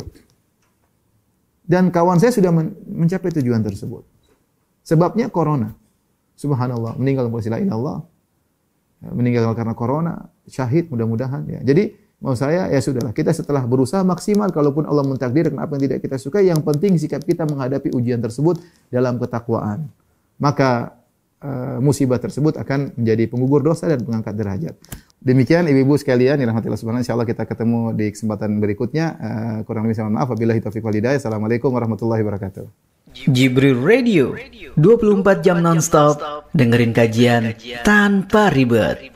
Dan kawan saya sudah mencapai tujuan tersebut. Sebabnya corona. Subhanallah, meninggal karena la ilaha illallah. Meninggal karena corona, syahid mudah-mudahan ya. Jadi mau saya ya sudahlah, kita setelah berusaha maksimal, kalaupun Allah mentakdirkan apa yang tidak kita sukai, yang penting sikap kita menghadapi ujian tersebut dalam ketakwaan. Maka musibah tersebut akan menjadi penggugur dosa dan pengangkat derajat. Demikian ibu-ibu sekalian yang dirahmati Allah Subhanahu wa taala, insyaallah kita ketemu di kesempatan berikutnya. Kurang lebih mohon maaf, wabillahi taufiq wal hidayah. Assalamualaikum warahmatullahi wabarakatuh. Jibril Radio 24 jam nonstop, dengerin kajian tanpa ribet.